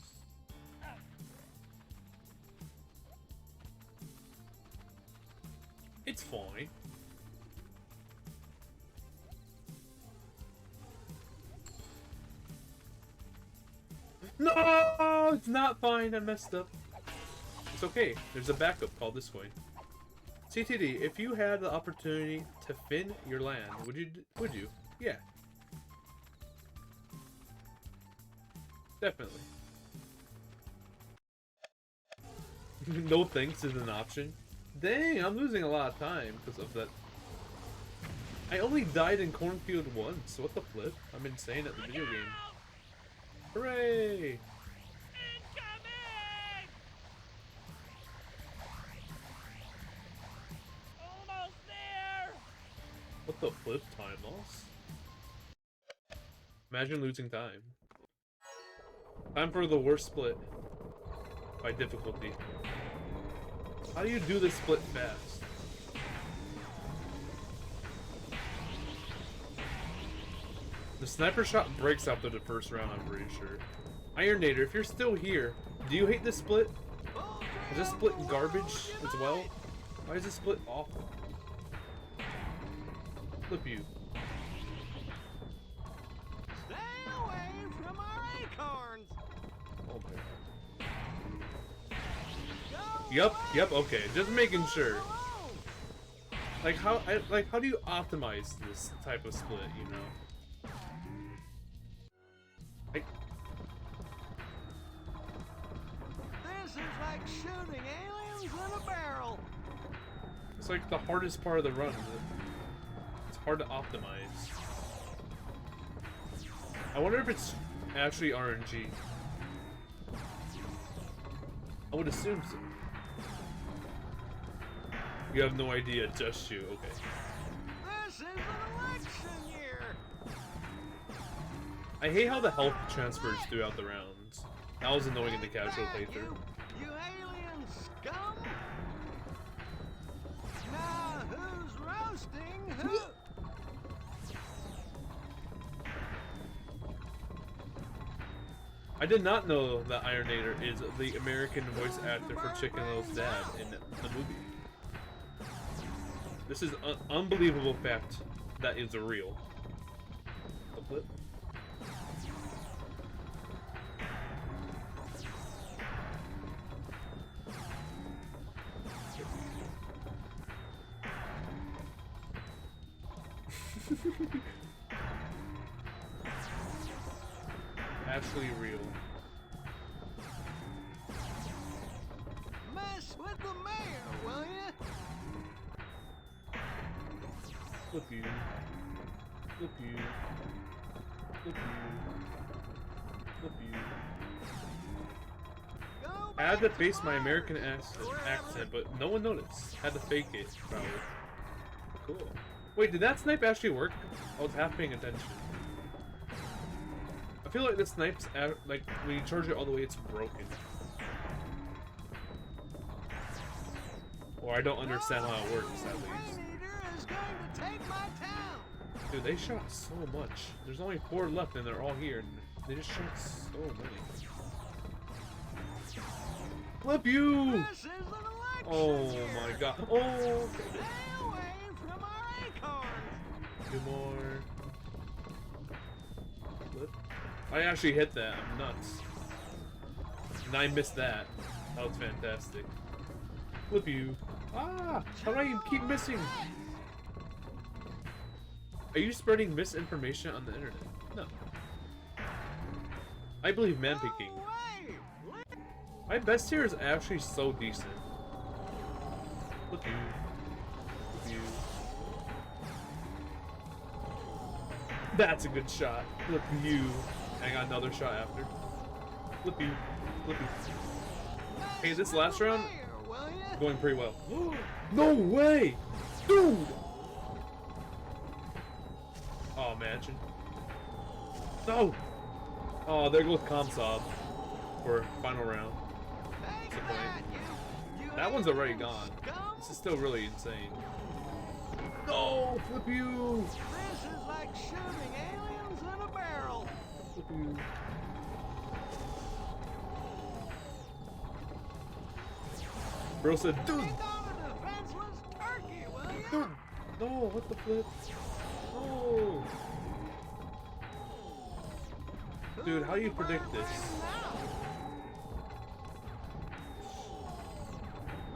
It's fine. No, it's not fine. I messed up. It's okay. There's a backup called this coin. CTD, if you had the opportunity to fin your land, would you? Would you? Yeah. Definitely. No thanks is an option. Dang, I'm losing a lot of time because of that. I only died in Cornfield once. What the flip? I'm insane at the video game. Hooray! Incoming! Almost there! What the flip? Time loss? Imagine losing time. Time for the worst split. By difficulty. How do you do this split fast? The sniper shot breaks after the first round, I'm pretty sure. Iron Nader, if you're still here, Do you hate this split? Is this split garbage as well? Why is this split awful? Flip you. Stay away from our acorns. Oh my. Yep, okay. Just making sure. Like how how do you optimize this type of split, you know? This is like shooting aliens in a barrel. It's like the hardest part of the run. It's hard to optimize. I wonder if it's actually RNG. I would assume so. You have no idea, just you. Okay. This is an election year. I hate how the health transfers throughout the rounds. That was annoying in the casual playthrough. You alien scum. Now who's roasting who? I did not know that Ironator is the American voice actor for Chicken Little's dad in the movie. This is an unbelievable fact that is real. A flip? Actually real. Mess with the mayor, will ya? Flip you. Flip you. Flip you. Flip you. Go I had to back face my Mars. American accent, but no one noticed. Had to fake it, probably. Cool. Wait, did that snipe actually work? I was half paying attention. I feel like the snipes, like, when you charge it all the way, it's broken. Or I don't understand how it works, at least. Rain-Eater is going to take my town. Dude, they shot so much. There's only 4 left, and they're all here, and they just shot so many. Flip you! This is an election Oh year. my god. Oh, okay. Stay away from our acorns. 2 more. Flip. I actually hit that. I'm nuts. And I missed that. That was fantastic. Flip you. Ah! How do I keep missing? Are you spreading misinformation on the internet? No. I believe man picking. Away. My best tier is actually so decent. Flip you. Flip you. That's a good shot. Flip you. I got another shot after. Flip you. Flip you. Hey, this last round going pretty well. No way! Dude! Oh, imagine. No! Oh, there goes Comsob for final round. Disappointing. That one's already gone. This is still really insane. No! Flip you! This is like shooting aliens in a barrel. Flip you. Bro said, dude! Ain't not a defenseless turkey, will ya? Dude! No, what the flip? No! Dude, how do you predict this?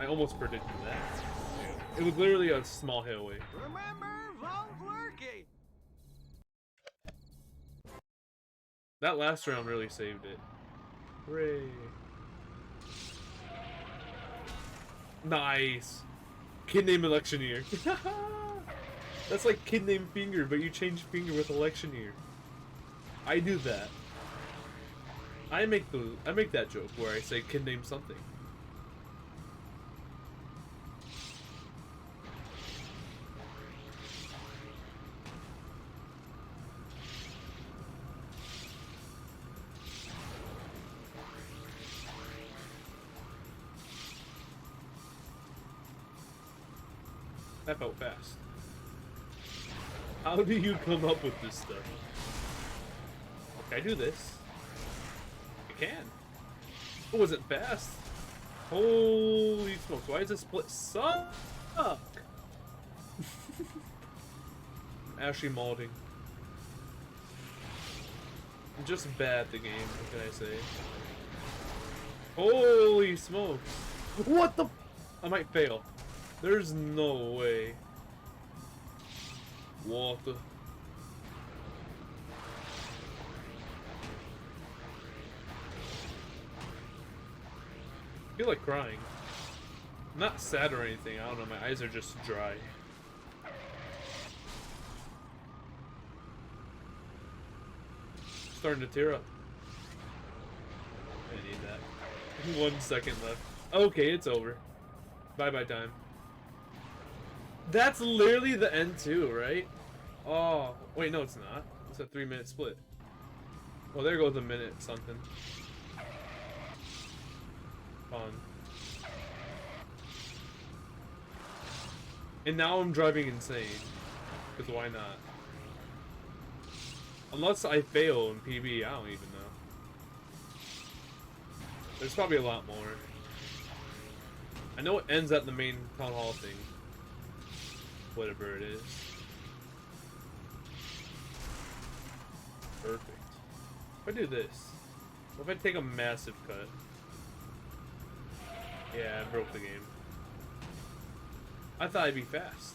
I almost predicted that. It was literally a small hit away. Remember, vote Lurky. That last round really saved it. Hooray. Nice. Kid name electioneer. That's like kid name finger, but you change finger with electioneer. I do that. I make that joke where I say kid name something. That felt fast. How do you come up with this stuff? Can I do this? I can. It wasn't fast. Holy smokes, why is this split suck? I'm actually molding. I'm just bad at the game, what can I say? Holy smokes. What the? I might fail. There's no way. What the? I feel like crying. I'm not sad or anything, I don't know, my eyes are just dry. Starting to tear up. I need that. 1 second left. Okay, it's over. Bye-bye time. That's literally the end too, right? Oh, wait, no it's not. It's a 3-minute split. Well, there goes a minute something. Fun. And now I'm driving insane. Because why not? Unless I fail in PB, I don't even know. There's probably a lot more. I know it ends at the main town hall thing. Whatever it is. Perfect. If I do this, what if I take a massive cut? Yeah, I broke the game. I thought I'd be fast.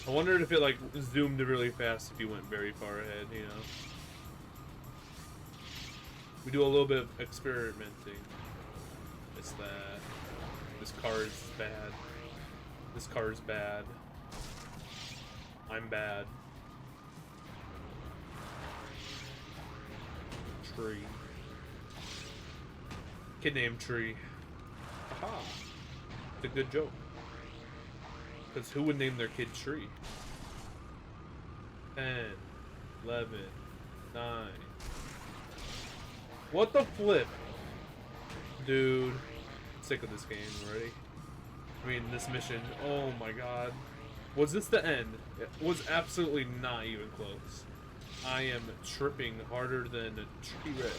I wondered if it like zoomed really fast if you went very far ahead, you know. We do a little bit of experimenting. It's that. This car is bad. This car is bad. I'm bad. Tree. Kid named Tree. Aha. It's a good joke. Because who would name their kid Tree? 10, 11, 9. What the flip? Dude. I'm sick of this game already. I mean, this mission. Oh my god. Was this the end? It was absolutely not even close. I am tripping harder than a tree red.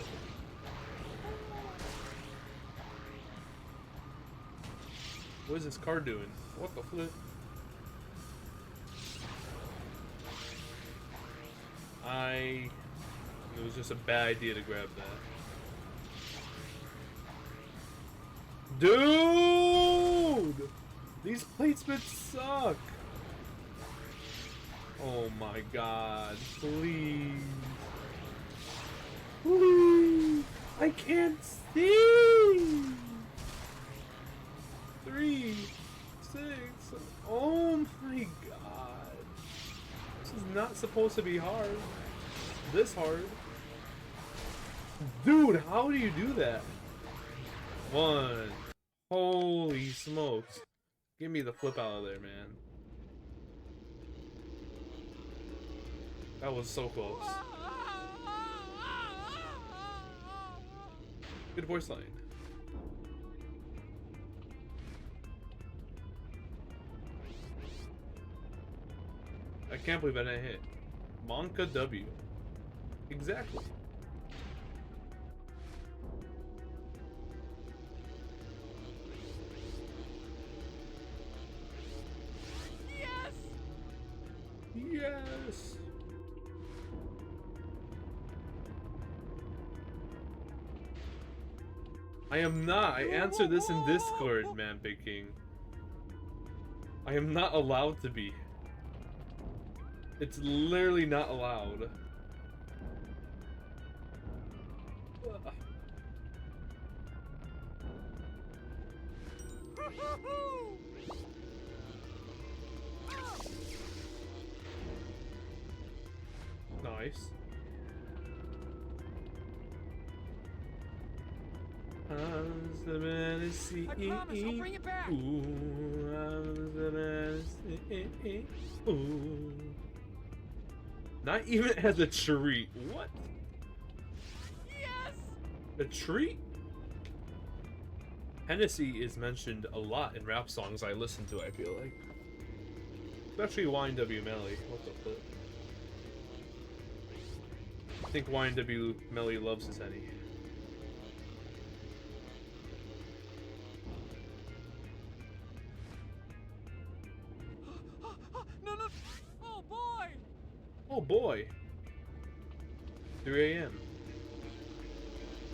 What is this car doing? What the flip? It was just a bad idea to grab that. Dude! These placements suck! Oh my god, please. Please! I can't see! 3, 6, oh my god. This is not supposed to be hard. This hard. Dude, how do you do that? 1. Holy smokes. Give me the flip out of there, man. That was so close. Good voice line. I can't believe I didn't hit. Monka W. Exactly. Yes! Yes! I am not. I answered this in Discord, man, Big King. I am not allowed to be. It's literally not allowed. Nice. I promise, I'll bring it back. Ooh. Not even as a treat. What? Yes! A treat? Hennessy is mentioned a lot in rap songs I listen to, I feel like. Especially YNW Melly. What the flip? think YNW Melly loves his Eddie. No, no. Oh boy. Oh boy. 3 a.m.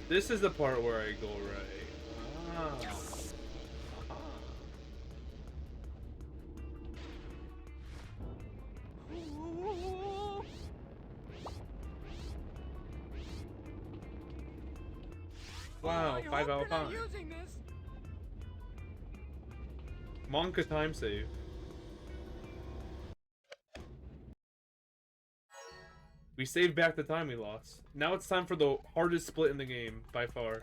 This is the part where I go right. Ah. Ah. Wow, I 5 hope out you're of not 5. using this. Monka time save. We saved back the time we lost. Now it's time for the hardest split in the game, by far.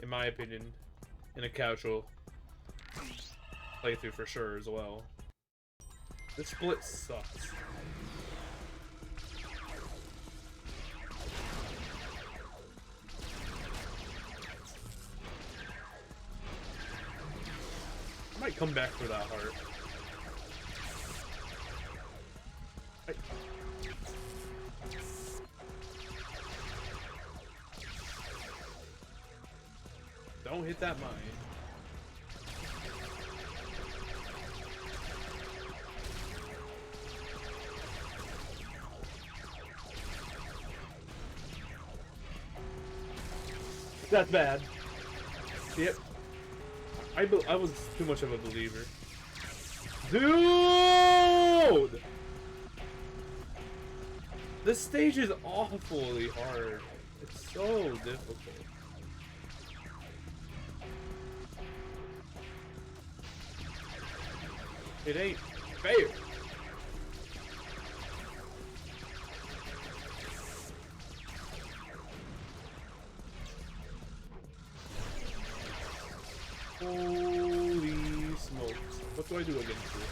In my opinion. In a casual playthrough for sure as well. This split sucks. I might come back for that heart. I... Don't hit that mine. That's bad. Yep. I was too much of a believer. Dude! This stage is awfully hard. It's so difficult. It ain't fair. Holy smokes. What do I do against this?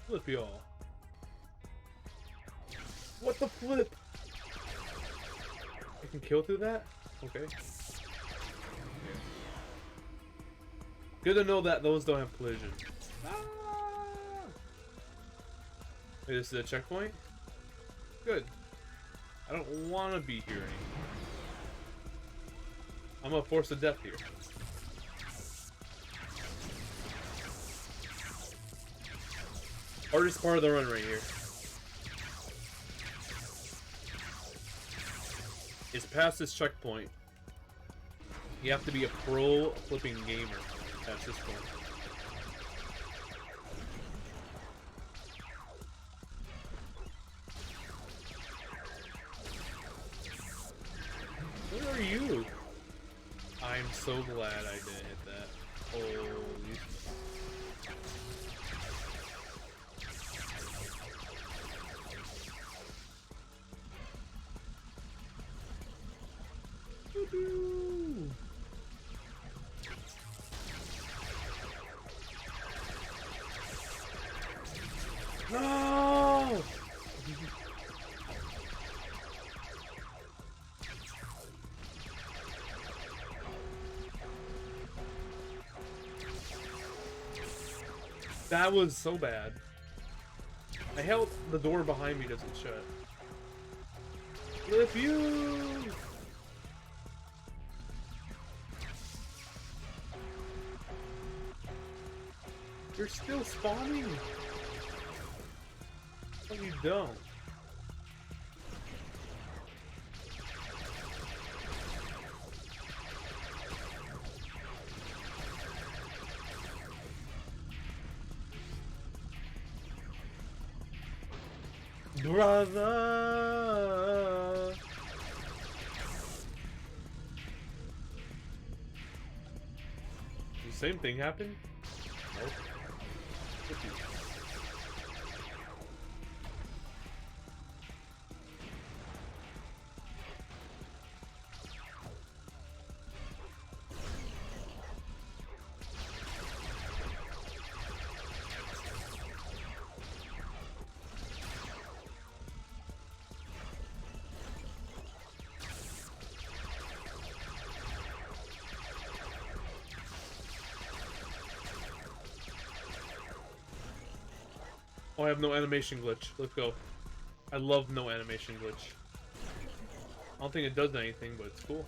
Flip y'all. What the flip? I can kill through that? Okay. Good to know that those don't have collision. Ah! Wait, this is a checkpoint? Good. I don't want to be here anymore. I'm gonna force a death here. Hardest part of the run right here. Is past this checkpoint. You have to be a pro flipping gamer past this point. Where are you? I'm so glad I didn't hit that. Holy. No! That was so bad. I held the door behind me doesn't shut. Flip you! You're still spawning? No, you don't. Brother! The same thing happened? Nope. Oh, I have no animation glitch. Let's go. I love no animation glitch. I don't think it does anything, but it's cool.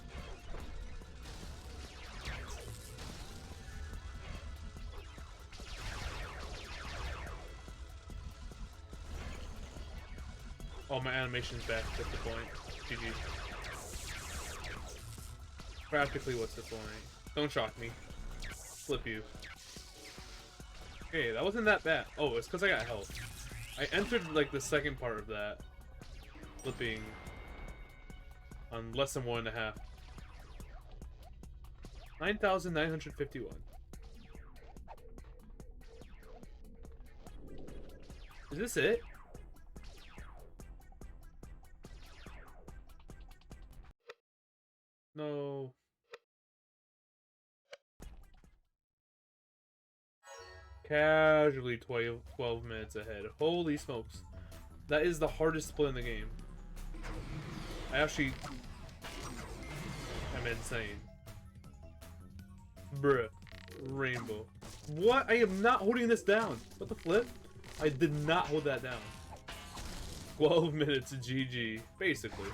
Oh, my animation's back. That's the point. GG. Practically, what's the point? Don't shock me. Flip you. Okay, that wasn't that bad. Oh, it's because I got health. I entered, like, the second part of that. Flipping on less than 1.5. 9,951. Is this it? No. Casually 12 minutes ahead. Holy smokes. That is the hardest split in the game. I actually am insane. Bruh. Rainbow. What? I am not holding this down. What the flip? I did not hold that down. 12 minutes GG. Basically.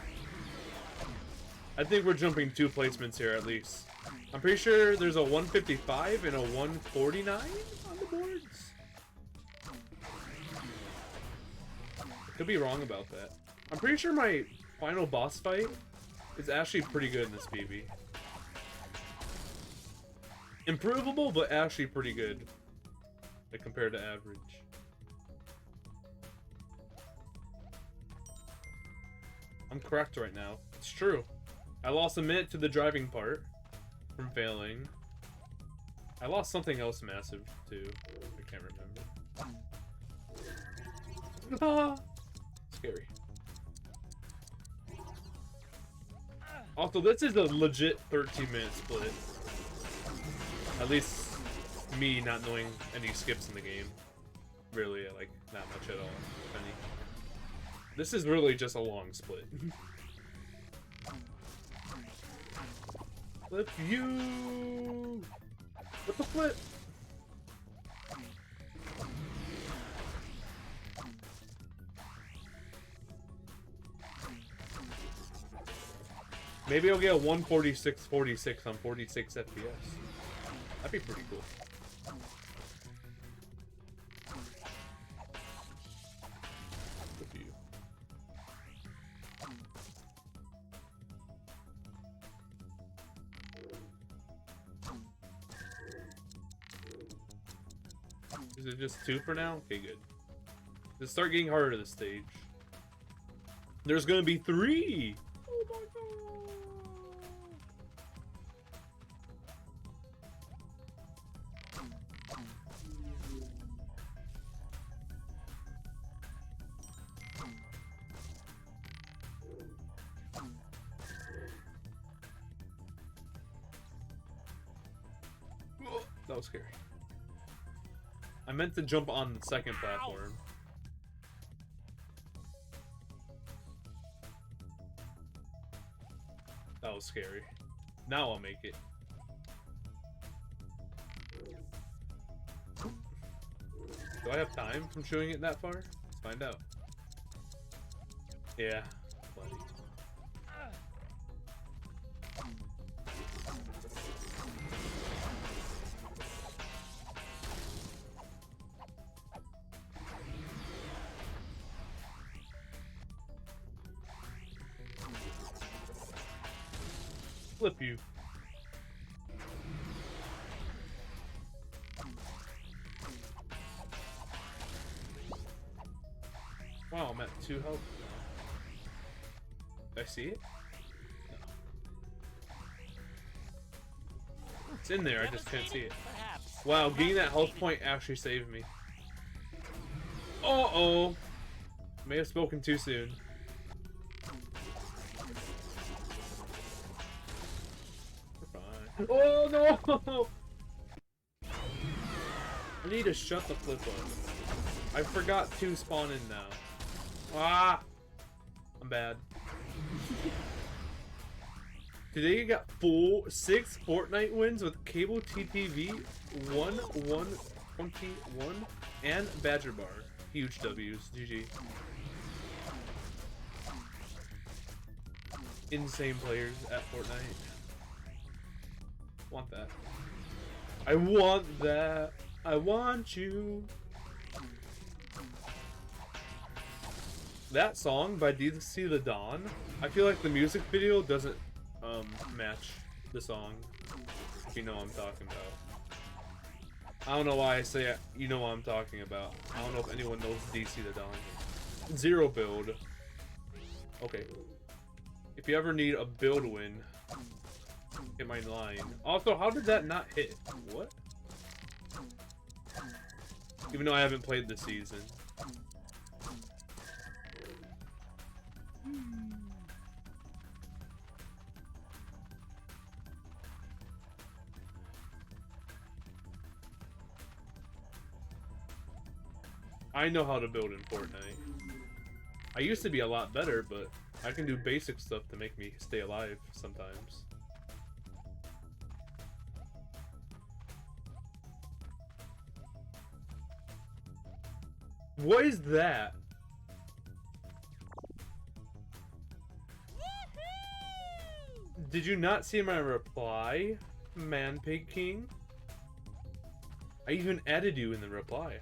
I think we're jumping 2 placements here at least. I'm pretty sure there's a 155 and a 149 on the boards. I could be wrong about that. I'm pretty sure my final boss fight is actually pretty good in this PB. Improvable, but actually pretty good. Like compared to average. I'm correct right now. It's true. I lost a minute to the driving part from failing. I lost something else massive too. I can't remember. Ah, scary. Also, this is a legit 13-minute split. At least me not knowing any skips in the game. Really, like, not much at all. If any. This is really just a long split. Flip you! What the flip? Maybe I'll get a 146.46 on 46 FPS. That'd be pretty cool. Flip you. Is it just 2 for now? Okay, good. Let's start getting harder this stage. There's gonna be 3! Oh my god! Oh, that was scary. I meant to jump on the second platform. That was scary. Now I'll make it. Do I have time from shooting it that far? Let's find out. Yeah. Plenty. Flip you. Wow, I'm at 2 health now. Did I see it? No. It's in there, I just can't see it. Wow, getting that health point actually saved me. Uh-oh! May have spoken too soon. Oh no! I need to shut the flip up. I forgot to spawn in now. Ah! I'm bad. Today you got 6 Fortnite wins with Cable TTV 1121 and Badger Bar. Huge W's. GG. Insane players at Fortnite. Want that. I want that. I want you. That song by DEC The Dawn, I feel like the music video doesn't match the song, if you know what I'm talking about. I don't know why I say it, you know what I'm talking about. I don't know if anyone knows DEC The Dawn. Zero build. Okay. If you ever need a build win, hit my line. Also, how did that not hit? What? Even though I haven't played this season. I know how to build in Fortnite. I used to be a lot better, but I can do basic stuff to make me stay alive sometimes. What is that? Did you not see my reply, Man Pig King? I even added you in the reply.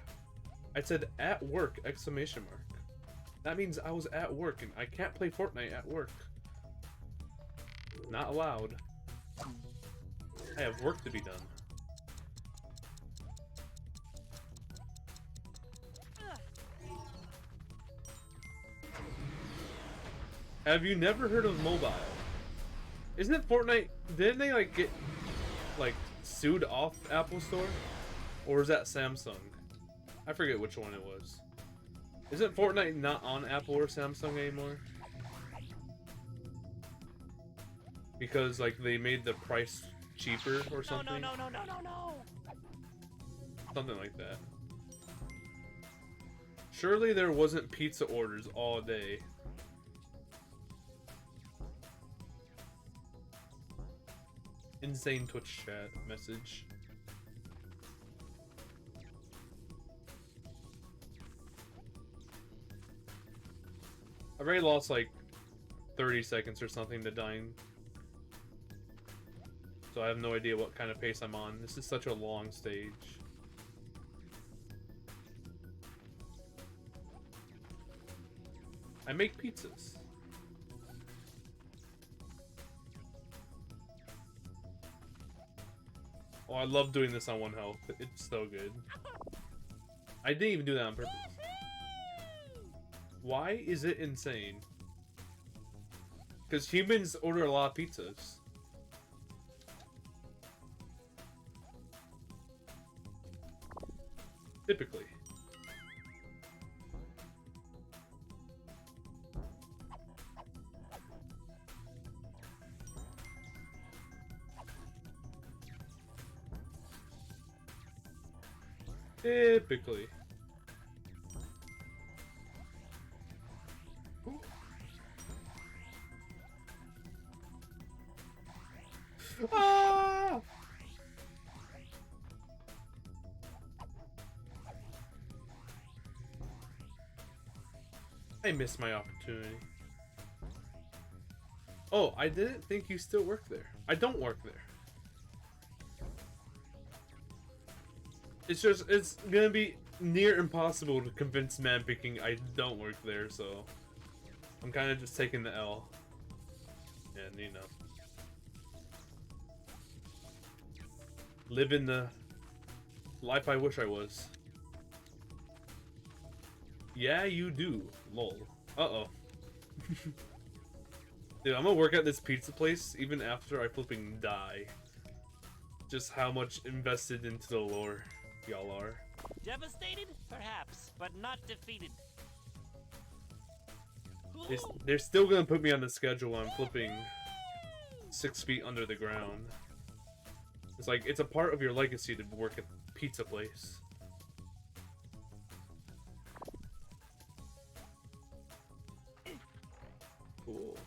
I said at work, exclamation mark. That means I was at work and I can't play Fortnite at work. Not allowed. I have work to be done. Have you never heard of mobile? Isn't it Fortnite? Didn't they like get like sued off Apple Store? Or is that Samsung? I forget which one it was. Isn't Fortnite not on Apple or Samsung anymore? Because like they made the price cheaper or something? No. Something like that. Surely there wasn't pizza orders all day. Insane Twitch chat message. I've already lost like 30 seconds or something to dying. So I have no idea what kind of pace I'm on. This is such a long stage. I make pizzas. Oh, I love doing this on 1 health. It's so good. I didn't even do that on purpose. Why is it insane? Because humans order a lot of pizzas. Typically. Typically. Ah! I missed my opportunity. Oh, I didn't think you still work there. I don't work there. It's just, it's gonna be near impossible to convince Man Picking I don't work there, so I'm kind of just taking the L. And, you know, living the life I wish I was. Yeah, you do. Lol. Uh-oh. Dude, I'm gonna work at this pizza place even after I flipping die. Just how much invested into the lore y'all are. Devastated? Perhaps, but not defeated. They're still gonna put me on the schedule when I'm flipping 6 feet under the ground. It's like, it's a part of your legacy to work at a pizza place. Cool.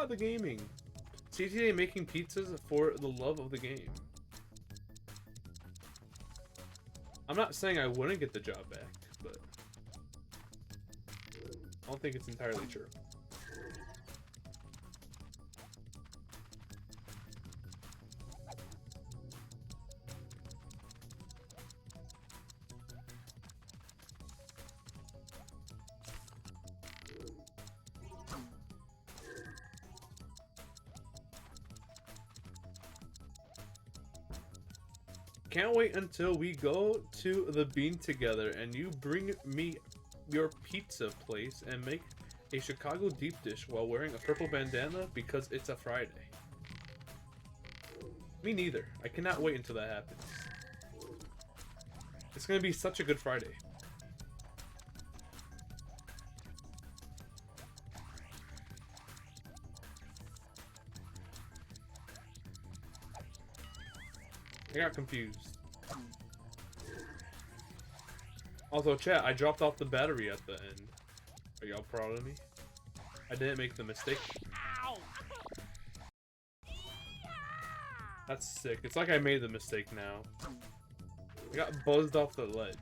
Ah, the gaming. CTA making pizzas for the love of the game. I'm not saying I wouldn't get the job back, but I don't think it's entirely true. Can't wait until we go to the Bean together and you bring me your pizza place and make a Chicago deep dish while wearing a purple bandana because it's a Friday. Me neither. I cannot wait until that happens. It's gonna be such a good Friday. I got confused. Also, chat, I dropped off the battery at the end. Are y'all proud of me? I didn't make the mistake. Ow! That's sick. It's like I made the mistake now. I got buzzed off the ledge.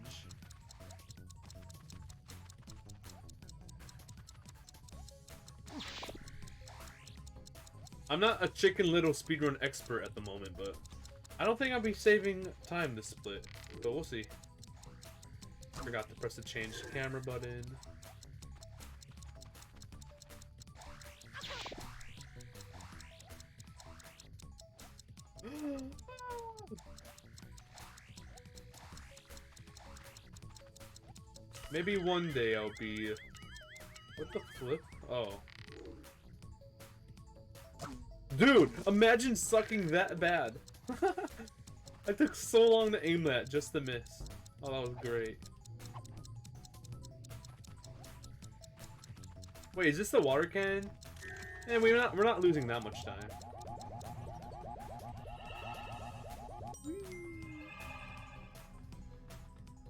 I'm not a Chicken Little speedrun expert at the moment, but I don't think I'll be saving time to split, but we'll see. Forgot to press the change camera button. Maybe one day I'll be... What the flip? Oh. Dude, imagine sucking that bad. I took so long to aim that just to miss. Oh, that was great. Wait, is this the water cannon? And we're not losing that much time.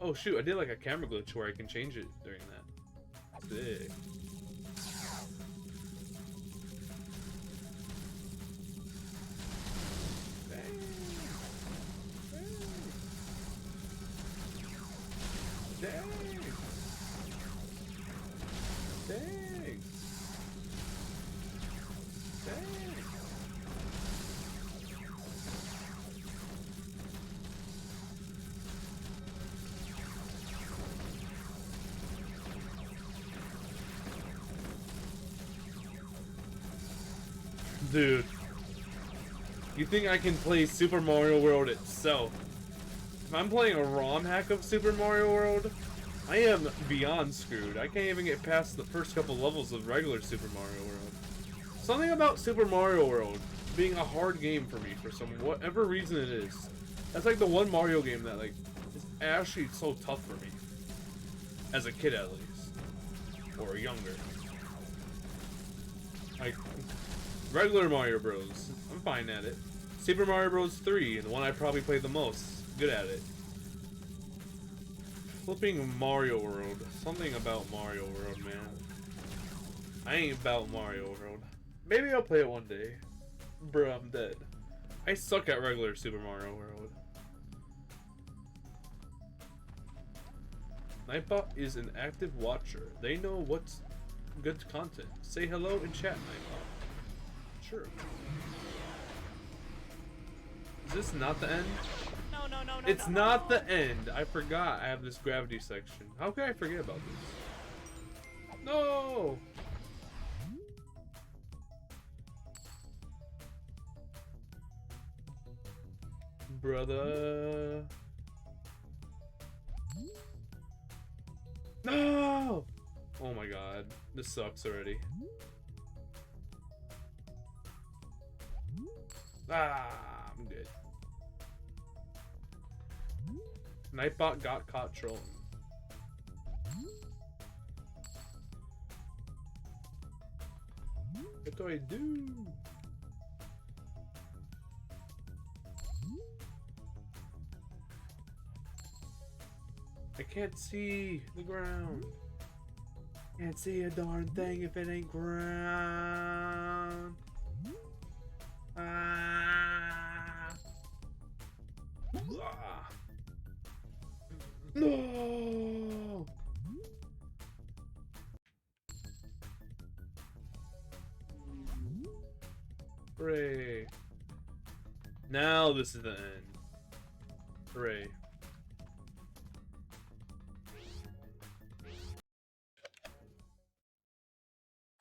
Oh shoot, I did like a camera glitch where I can change it during that. Sick. Dang. Dang. Dang. Dude. You think I can play Super Mario World itself? If I'm playing a ROM hack of Super Mario World, I am beyond screwed. I can't even get past the first couple levels of regular Super Mario World. Something about Super Mario World being a hard game for me for some whatever reason it is. That's like the one Mario game that like is actually so tough for me. As a kid at least. Or younger. Like regular Mario Bros. I'm fine at it. Super Mario Bros. 3, the one I probably played the most. Good at it. Flipping Mario World. Something about Mario World, man. I ain't about Mario World. Maybe I'll play it one day. Bruh, I'm dead. I suck at regular Super Mario World. Nightbot is an active watcher. They know what's good content. Say hello in chat, Nightbot. Sure. Is this not the end? No. It's not the end. I forgot I have this gravity section. How could I forget about this? No! Brother. No! Oh my god. This sucks already. Ah, I'm good. Nightbot got caught trolling. What do I do? I can't see the ground. Can't see a darn thing if it ain't ground. No! Hooray. Now this is the end. Hooray.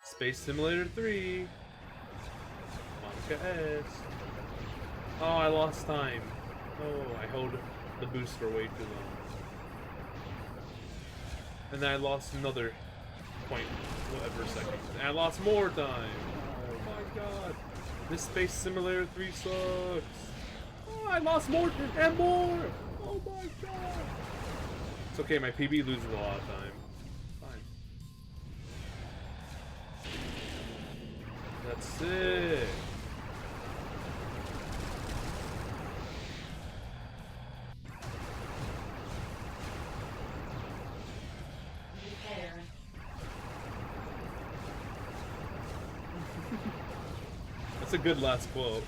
Space Simulator 3. Monica S. Oh, I lost time. Oh, I held the boost for way too long. And then I lost another point, whatever seconds. And I lost more time. Oh my god. This Space Simulator 3 sucks. Oh, I lost more and more. Oh my god. It's okay, my PB loses a lot of time. Fine. That's it. Repair. That's a good last quote.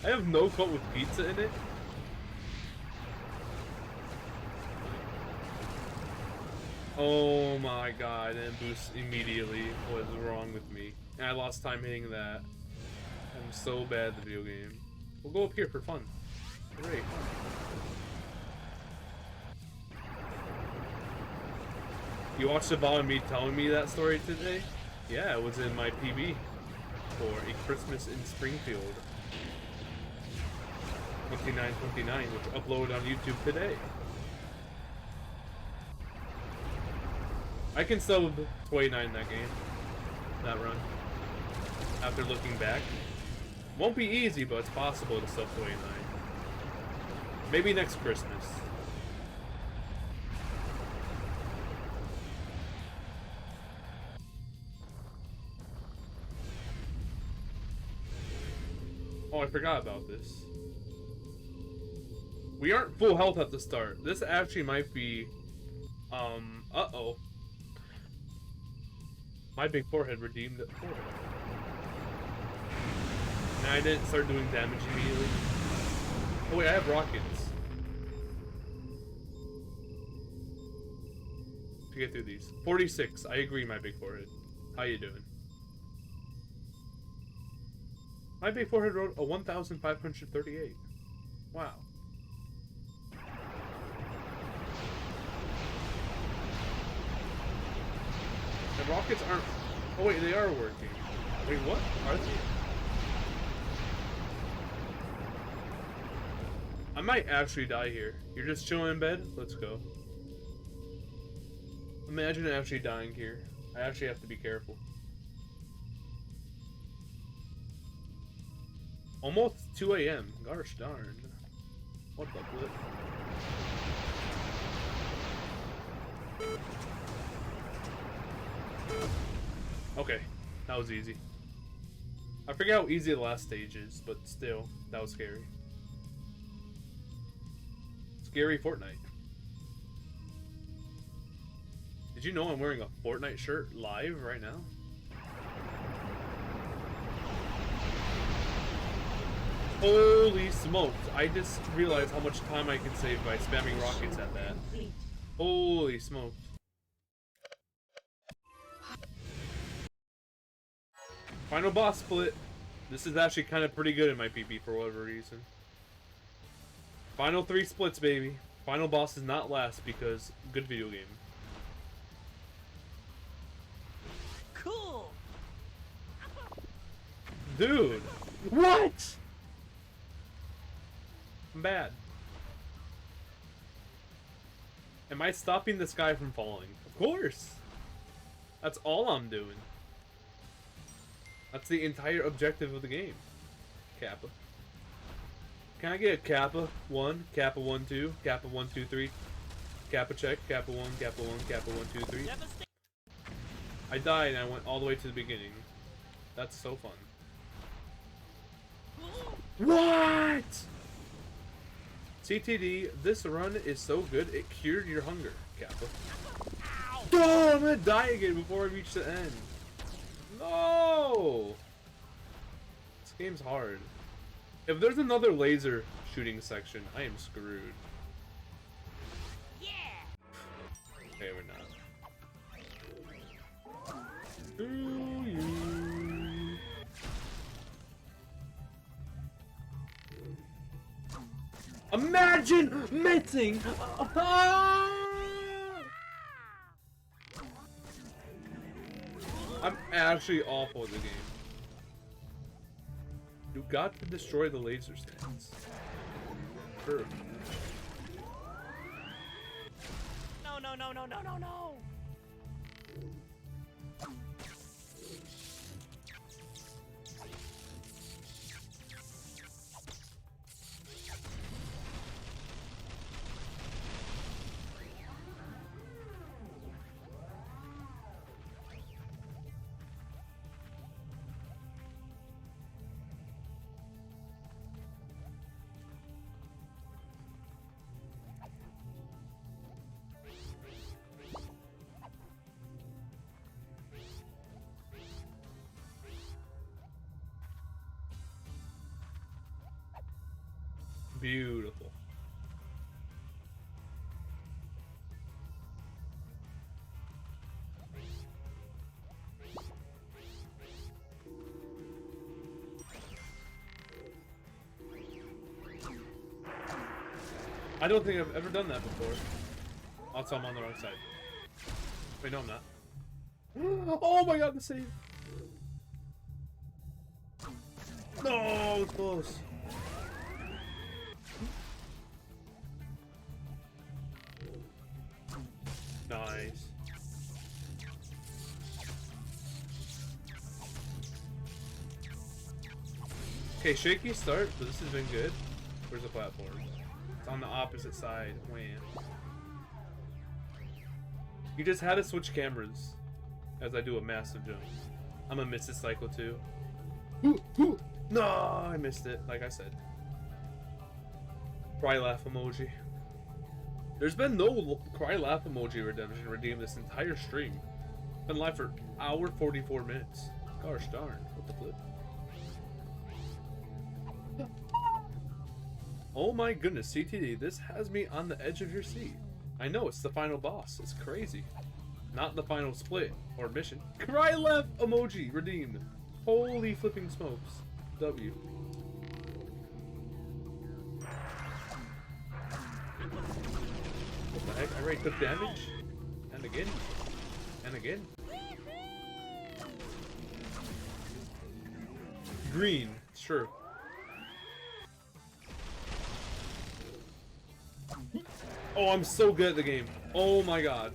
I have no quote with pizza in it. Oh my god, and boost immediately. What is wrong with me? And I lost time hitting that. I'm so bad at the video game. We'll go up here for fun. Hooray. You watched the VOD of me telling me that story today? Yeah, it was in my PB for A Christmas in Springfield 2929, which uploaded on YouTube today. I can sub 29 in that game, that run. After looking back, won't be easy, but it's possible to sub 29. Maybe next Christmas. Oh, I forgot about this. We aren't full health at the start. This actually might be, uh-oh. My big forehead redeemed the forehead. And I didn't start doing damage immediately. Oh wait, I have rockets. To get through these. 46, I agree, my big forehead. How you doing? My big forehead wrote a 1,538. Wow. The rockets aren't... Oh wait, they are working. Wait, what? Are they? I might actually die here. You're just chilling in bed? Let's go. Imagine actually dying here. I actually have to be careful. Almost 2 a.m. Gosh darn. What the flip? Okay, that was easy. I forget how easy the last stage is, but still, that was scary. Scary Fortnite. Did you know I'm wearing a Fortnite shirt live right now? Holy smokes, I just realized how much time I can save by spamming rockets at that. Holy smokes. Final boss split. This is actually kind of pretty good in my PP for whatever reason. Final 3 splits, baby. Final boss is not last because good video game. Cool. Dude, what? I'm bad. Am I stopping this guy from falling? Of course. That's all I'm doing. That's the entire objective of the game. Kappa. Can I get a Kappa 1, Kappa 1, 2, Kappa 1, 2, 3, Kappa check, Kappa 1, Kappa 1, Kappa 1, 2, 3? I died and I went all the way to the beginning. That's so fun. What? CTD, this run is so good, it cured your hunger, Kappa. Oh, I'm gonna die again before I reach the end. No! This game's hard. If there's another laser shooting section, I am screwed. to you. Imagine missing. I'm actually awful at the game. You got to destroy the laser stands. Sure. No, no, no, no, no, no, no! Beautiful. I don't think I've ever done that before. Also, I'm on the wrong side. Wait, no, I'm not. Oh my god, the save! No, it was close. Nice. Okay, shaky start, but this has been good. Where's the platform? It's on the opposite side. Wham. You just had to switch cameras as I do a massive jump. I'm gonna miss this cycle too. No, I missed it, like I said. Cry laugh emoji. There's been no cry laugh emoji redemption redeemed this entire stream. Been live for hour 44 minutes. Gosh darn, what the flip? Oh my goodness, CTD, this has me on the edge of your seat. I know, it's the final boss. It's crazy. Not the final split or mission. Cry laugh emoji redeemed. Holy flipping smokes. W. What the heck? I already took damage? And again? And again? Green. Sure. Oh, I'm so good at the game. Oh my god.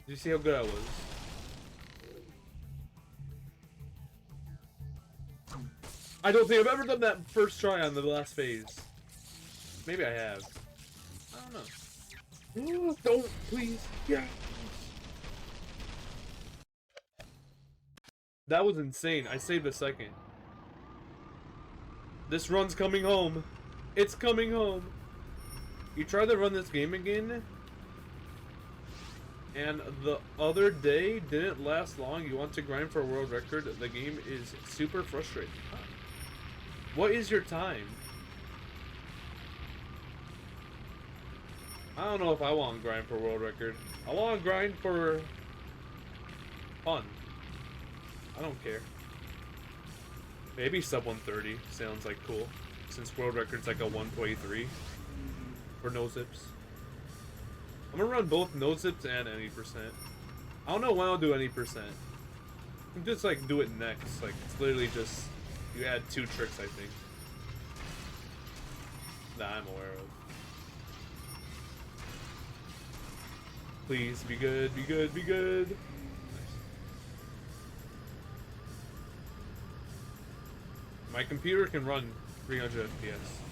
Did you see how good I was? I don't think I've ever done that first try on the last phase. Maybe I have. I don't know. Don't, please. Yeah. That was insane. I saved a second. This run's coming home. It's coming home. You tried to run this game again, and the other day didn't last long. You want to grind for a world record. The game is super frustrating. What is your time? I don't know if I want to grind for a world record. I want to grind for fun. I don't care. Maybe sub 130 sounds like cool, since world record's like a 123 for no zips. I'm gonna run both no zips and any percent. I don't know when I'll do any percent. I can just like do it next. Like it's literally just you add 2 tricks, I think. That I'm aware of. Please be good, be good, be good. Nice. My computer can run 300 FPS.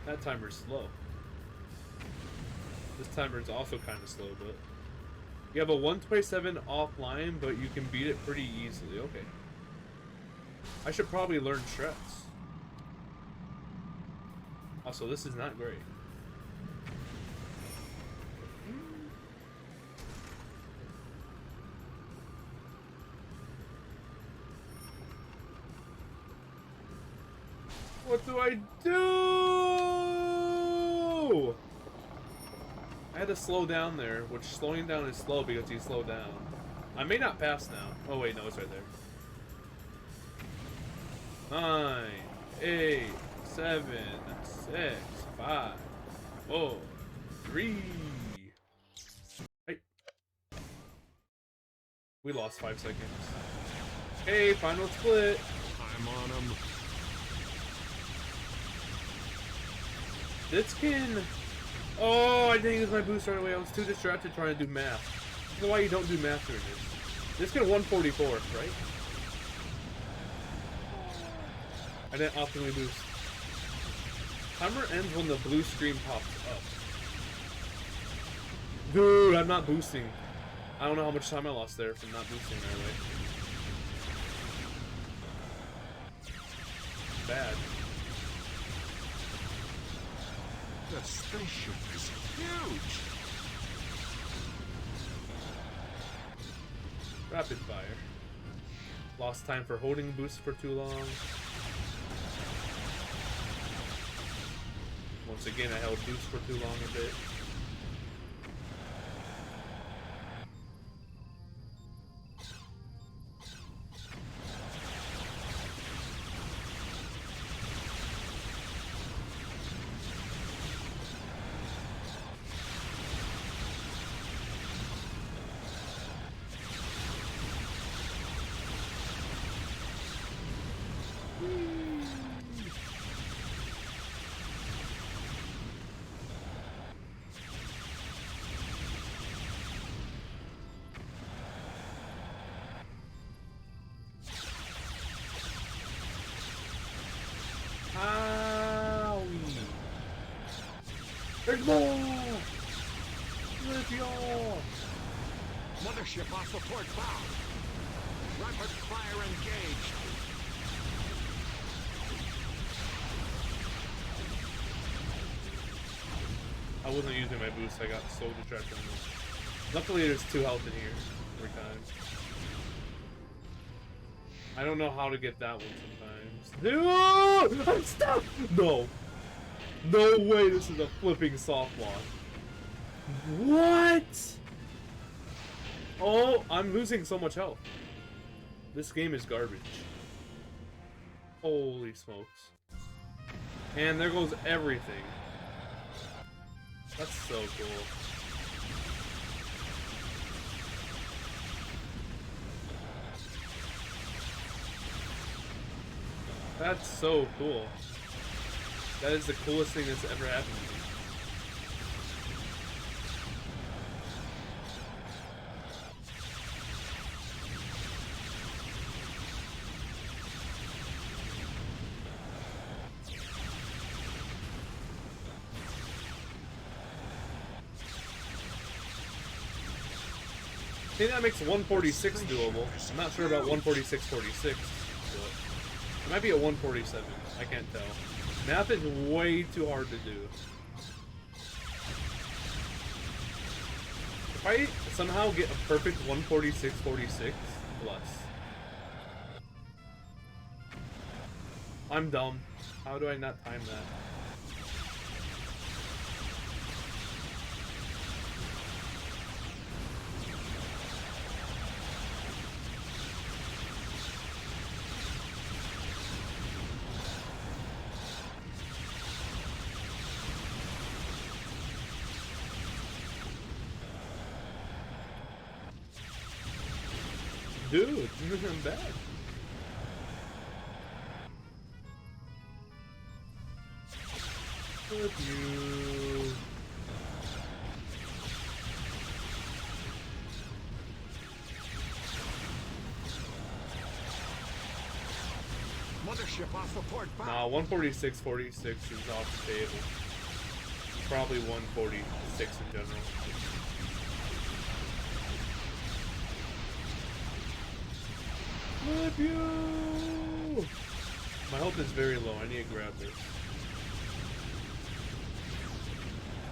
That timer's slow. This timer is also kind of slow, but you have a 127 offline, but you can beat it pretty easily. Okay. I should probably learn strats. Also, this is not great. What do I do? I had to slow down there, which slowing down is slow because he slowed down. I may not pass now. Oh wait, no, it's right there. 9, 8, 7, 6, 5, 4, 3. Hey. We lost 5 seconds. Okay, final split. I'm on him. This can... Oh, I didn't use my boost right away. I was too distracted trying to do math. This is why you don't do math during this. This can 144, right? I didn't optimally boost. Timer ends when the blue screen pops up. Dude, I'm not boosting. I don't know how much time I lost there from not boosting right away. Bad. That spaceship is huge. Rapid fire. Lost time for holding boost for too long. Once again, I held boost for too long a bit. There's more! Let y'all! Mothership off the port bow. Rapid fire engaged. I wasn't using my boost, I got so distracted. Luckily there's 2 health in here every time. I don't know how to get that one sometimes. Dude! I'm stuck! No. No way this is a flipping soft lock. What? Oh, I'm losing so much health. This game is garbage. Holy smokes. And there goes everything. That's so cool. That's so cool. That is the coolest thing that's ever happened to me. I think that makes 146 doable. I'm not sure about 146.46, but it might be a 147. I can't tell. Math is way too hard to do. If I somehow get a perfect 146.46 plus, I'm dumb. How do I not time that? Dude, this isn't bad. Fuck you. Mothership off the port bow. Nah, 146.46 is off the table. Probably 146 in general. Flip you! My health is very low. I need to grab this.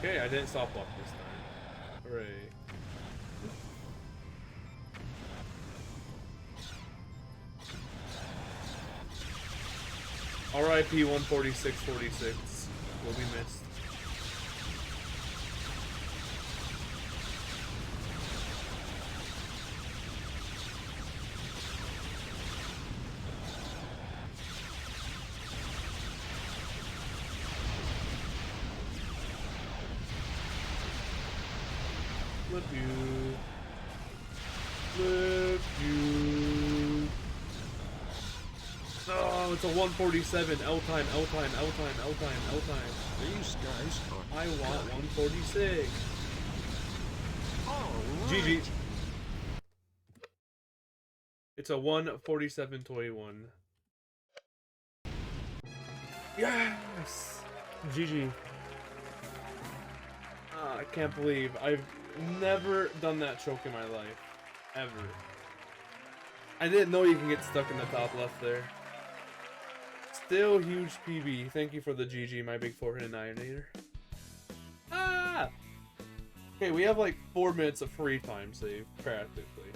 Okay, I didn't stop block this time. Hooray. RIP 14646 will be missed. Flip you. Flip you. Oh, it's a 147. L time, L time, L time, L time, L time. These guys are... I want 146. All GG. right. It's a 147-21. Yes! GG. I can't believe I've never done that choke in my life. Ever. I didn't know you can get stuck in the top left there. Still huge PB. Thank you for the GG, my big forehead annihilator. Ah! Okay, we have like 4 minutes of free time saved, practically.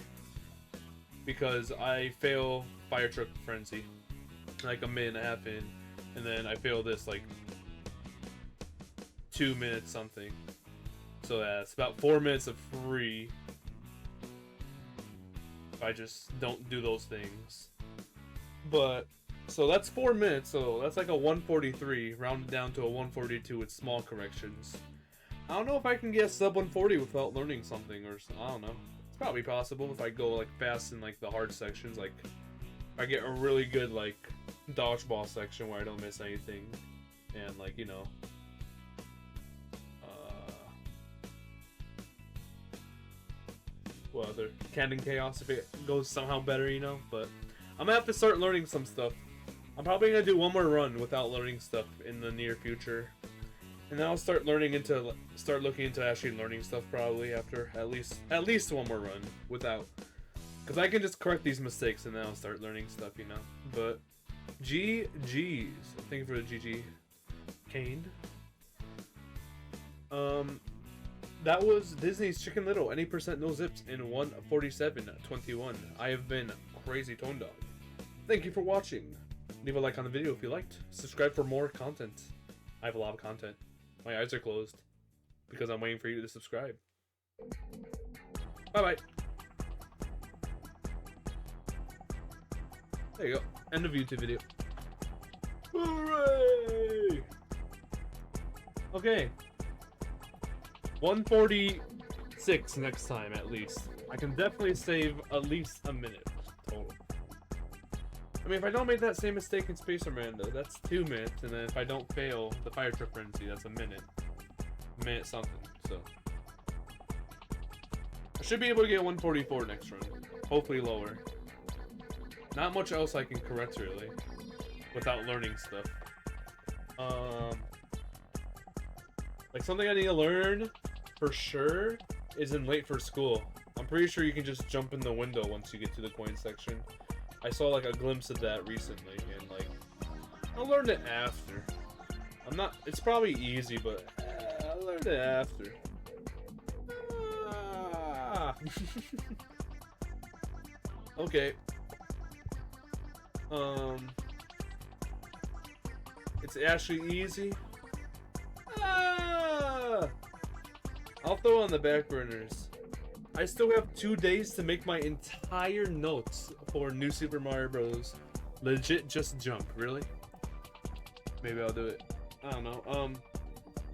Because I fail Fire Truck Frenzy. Like a minute and a half in. And then I fail this like 2 minutes something. So that's about 4 minutes of free. If I just don't do those things. But, so that's 4 minutes, so that's like a 143, rounded down to a 142 with small corrections. I don't know if I can get sub 140 without learning something, or I don't know. It's probably possible if I go like fast in like the hard sections, like if I get a really good like dodgeball section where I don't miss anything, and like, you know, what other Cannon Chaos if it goes somehow better, you know. But I'm gonna have to start learning some stuff. I'm probably gonna do one more run without learning stuff in the near future, and then I'll start looking into actually learning stuff probably after at least one more run without, because I can just correct these mistakes and then I'll start learning stuff, you know. But GG's, thank you for the GG, Kane. That was Disney's Chicken Little, any percent no zips in 147-21. I have been Crazy Tone Dog. Thank you for watching. Leave a like on the video if you liked. Subscribe for more content. I have a lot of content. My eyes are closed because I'm waiting for you to subscribe. Bye bye. There you go. End of YouTube video. Hooray! Okay. 146 next time at least. I can definitely save at least a minute total. I mean, if I don't make that same mistake in Space Amanda, that's 2 minutes, and then if I don't fail the Fire Truck Frenzy, that's a minute. Minute something, so. I should be able to get 144 next run. Hopefully lower. Not much else I can correct really, without learning stuff. Like something I need to learn for sure is in late for school. I'm pretty sure you can just jump in the window once you get to the coin section. I saw like a glimpse of that recently, and like I'll learn it after. It's probably easy, but I'll learn it after. Ah. Okay. It's actually easy. I'll throw on the back burners. I still have 2 days to make my entire notes for New Super Mario Bros. Legit just jump, really? Maybe I'll do it. I don't know.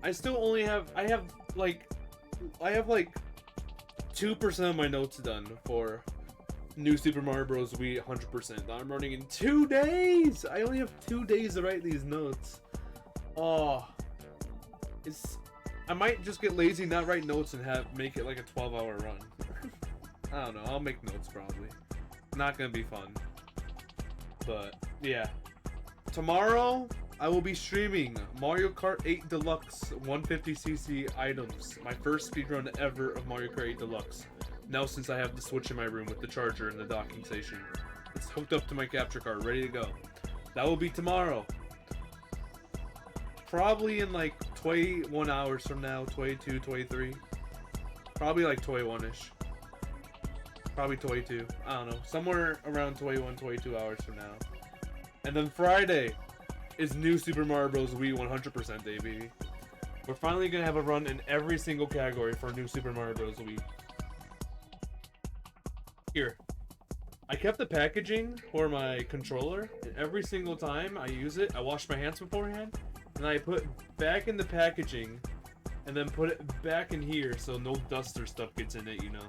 I still only have, I have like 2% of my notes done for New Super Mario Bros. Wii 100%. I'm running in 2 days! I only have 2 days to write these notes. Oh. I might just get lazy, not write notes, and make it like a 12-hour run. I don't know. I'll make notes probably. Not gonna be fun. But yeah, tomorrow I will be streaming Mario Kart 8 Deluxe 150cc items. My first speedrun ever of Mario Kart 8 Deluxe. Now since I have the Switch in my room with the charger and the docking station, it's hooked up to my capture card, ready to go. That will be tomorrow. Probably in like 21 hours from now, 22, 23. Probably like 21-ish. Probably 22. I don't know. Somewhere around 21, 22 hours from now. And then Friday, is New Super Mario Bros. Wii 100% day, baby. We're finally gonna have a run in every single category for New Super Mario Bros. Wii. Here. I kept the packaging for my controller, and every single time I use it, I wash my hands beforehand, and I put back in the packaging, and then put it back in here so no dust or stuff gets in it, you know.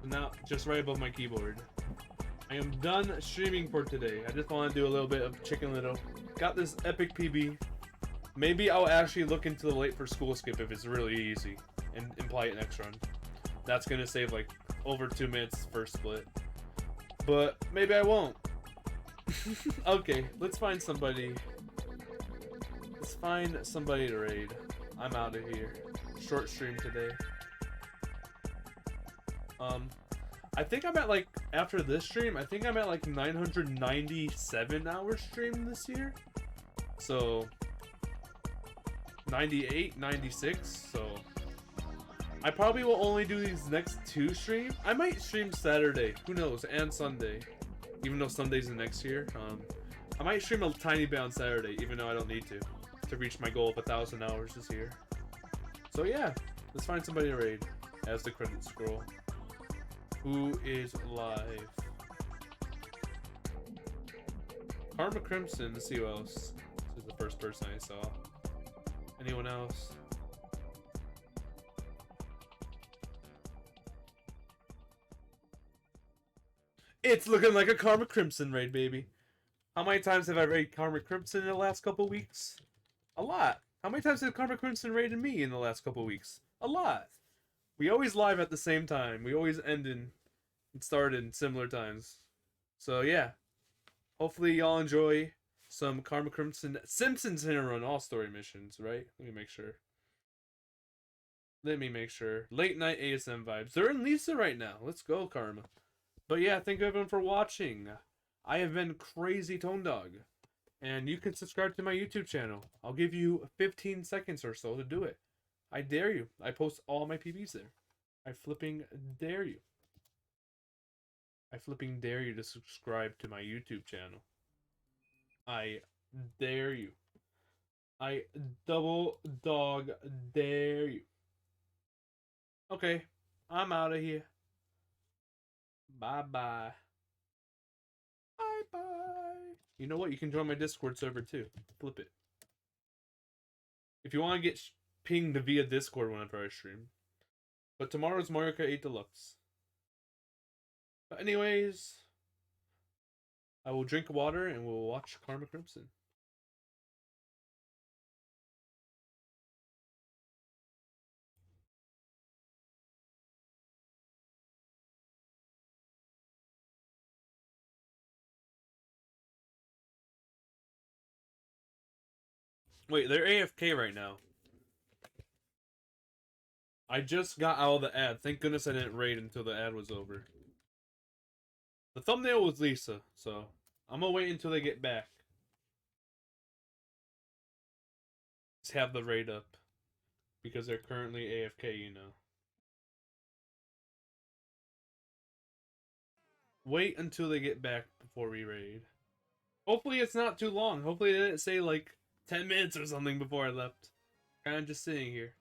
And now, just right above my keyboard. I am done streaming for today. I just want to do a little bit of Chicken Little. Got this epic PB. Maybe I'll actually look into the late for school skip if it's really easy, and imply it next run. That's gonna save like over 2 minutes first split. But maybe I won't. Okay, let's find somebody. Let's find somebody to raid. I'm out of here. Short stream today. I think I'm at like, after this stream, I think I'm at like 997 hours stream this year. So 98, 96, so I probably will only do these next 2 streams. I might stream Saturday, who knows, and Sunday, even though Sunday's the next year. I might stream a tiny bit on Saturday, even though I don't need to reach my goal of 1,000 hours this year. So yeah, let's find somebody to raid as the credits scroll. Who is live? Karma Crimson, let's see who else. This is the first person I saw. Anyone else? It's looking like a Karma Crimson raid, baby. How many times have I raided Karma Crimson in the last couple weeks? A lot. How many times have Karma Crimson raided me in the last couple weeks? A lot. We always live at the same time. We always end in and start in similar times. So yeah. Hopefully y'all enjoy some Karma Crimson Simpsons Hit and Run all story missions, right? Let me make sure. Late night ASM vibes. They're in Lisa right now. Let's go, Karma. But yeah, thank you everyone for watching. I have been Crazy Tone Dog. And you can subscribe to my YouTube channel. I'll give you 15 seconds or so to do it. I dare you. I post all my PBs there. I flipping dare you. I flipping dare you to subscribe to my YouTube channel. I dare you. I double dog dare you. Okay, I'm out of here. Bye-bye. Bye-bye. You know what? You can join my Discord server too. Flip it. If you want to get pinged via Discord whenever I stream. But tomorrow's Mario Kart 8 Deluxe. But anyways, I will drink water and we'll watch Karma Crimson. Wait, they're AFK right now. I just got out of the ad. Thank goodness I didn't raid until the ad was over. The thumbnail was Lisa, so I'm gonna wait until they get back. Just have the raid up. Because they're currently AFK, you know. Wait until they get back before we raid. Hopefully it's not too long. Hopefully they didn't say like 10 minutes or something before I left. Kinda just sitting here.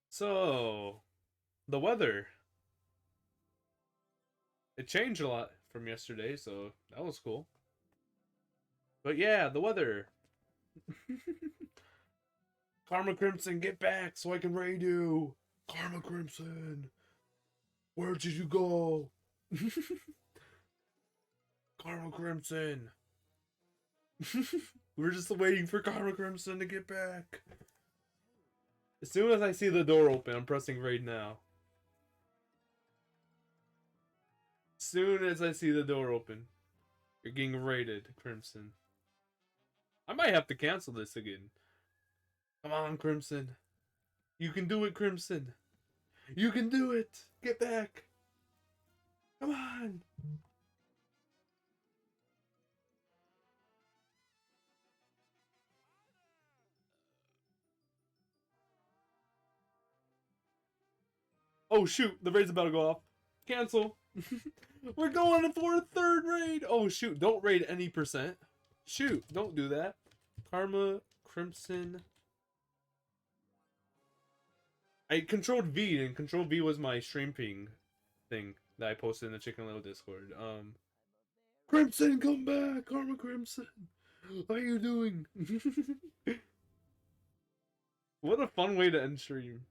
So, the weather. It changed a lot from yesterday, so that was cool. But yeah, the weather. Karma Crimson, get back so I can raid you. Karma Crimson. Where did you go? Karma Crimson. We're just waiting for Karma Crimson to get back. As soon as I see the door open, I'm pressing raid now. As soon as I see the door open, you're getting raided, Crimson. I might have to cancel this again. Come on, Crimson. You can do it, Crimson. You can do it. Get back. Come on. Oh shoot, the raid's about to go off. Cancel. We're going for a third raid. Oh shoot! Don't raid any percent. Shoot! Don't do that. Karma, Crimson. I controlled V, and Control V was my stream ping thing that I posted in the Chicken Little Discord. Crimson, come back! Karma Crimson! How are you doing? What a fun way to end stream.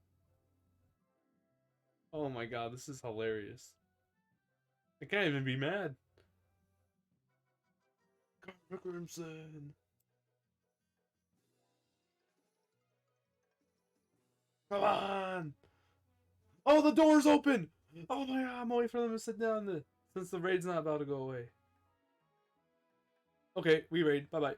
Oh my god, this is hilarious. I can't even be mad. Karma Crimson! Come on! Oh, the door's open! Oh my god, I'm waiting for them to sit down since the raid's not about to go away. Okay, we raid. Bye-bye.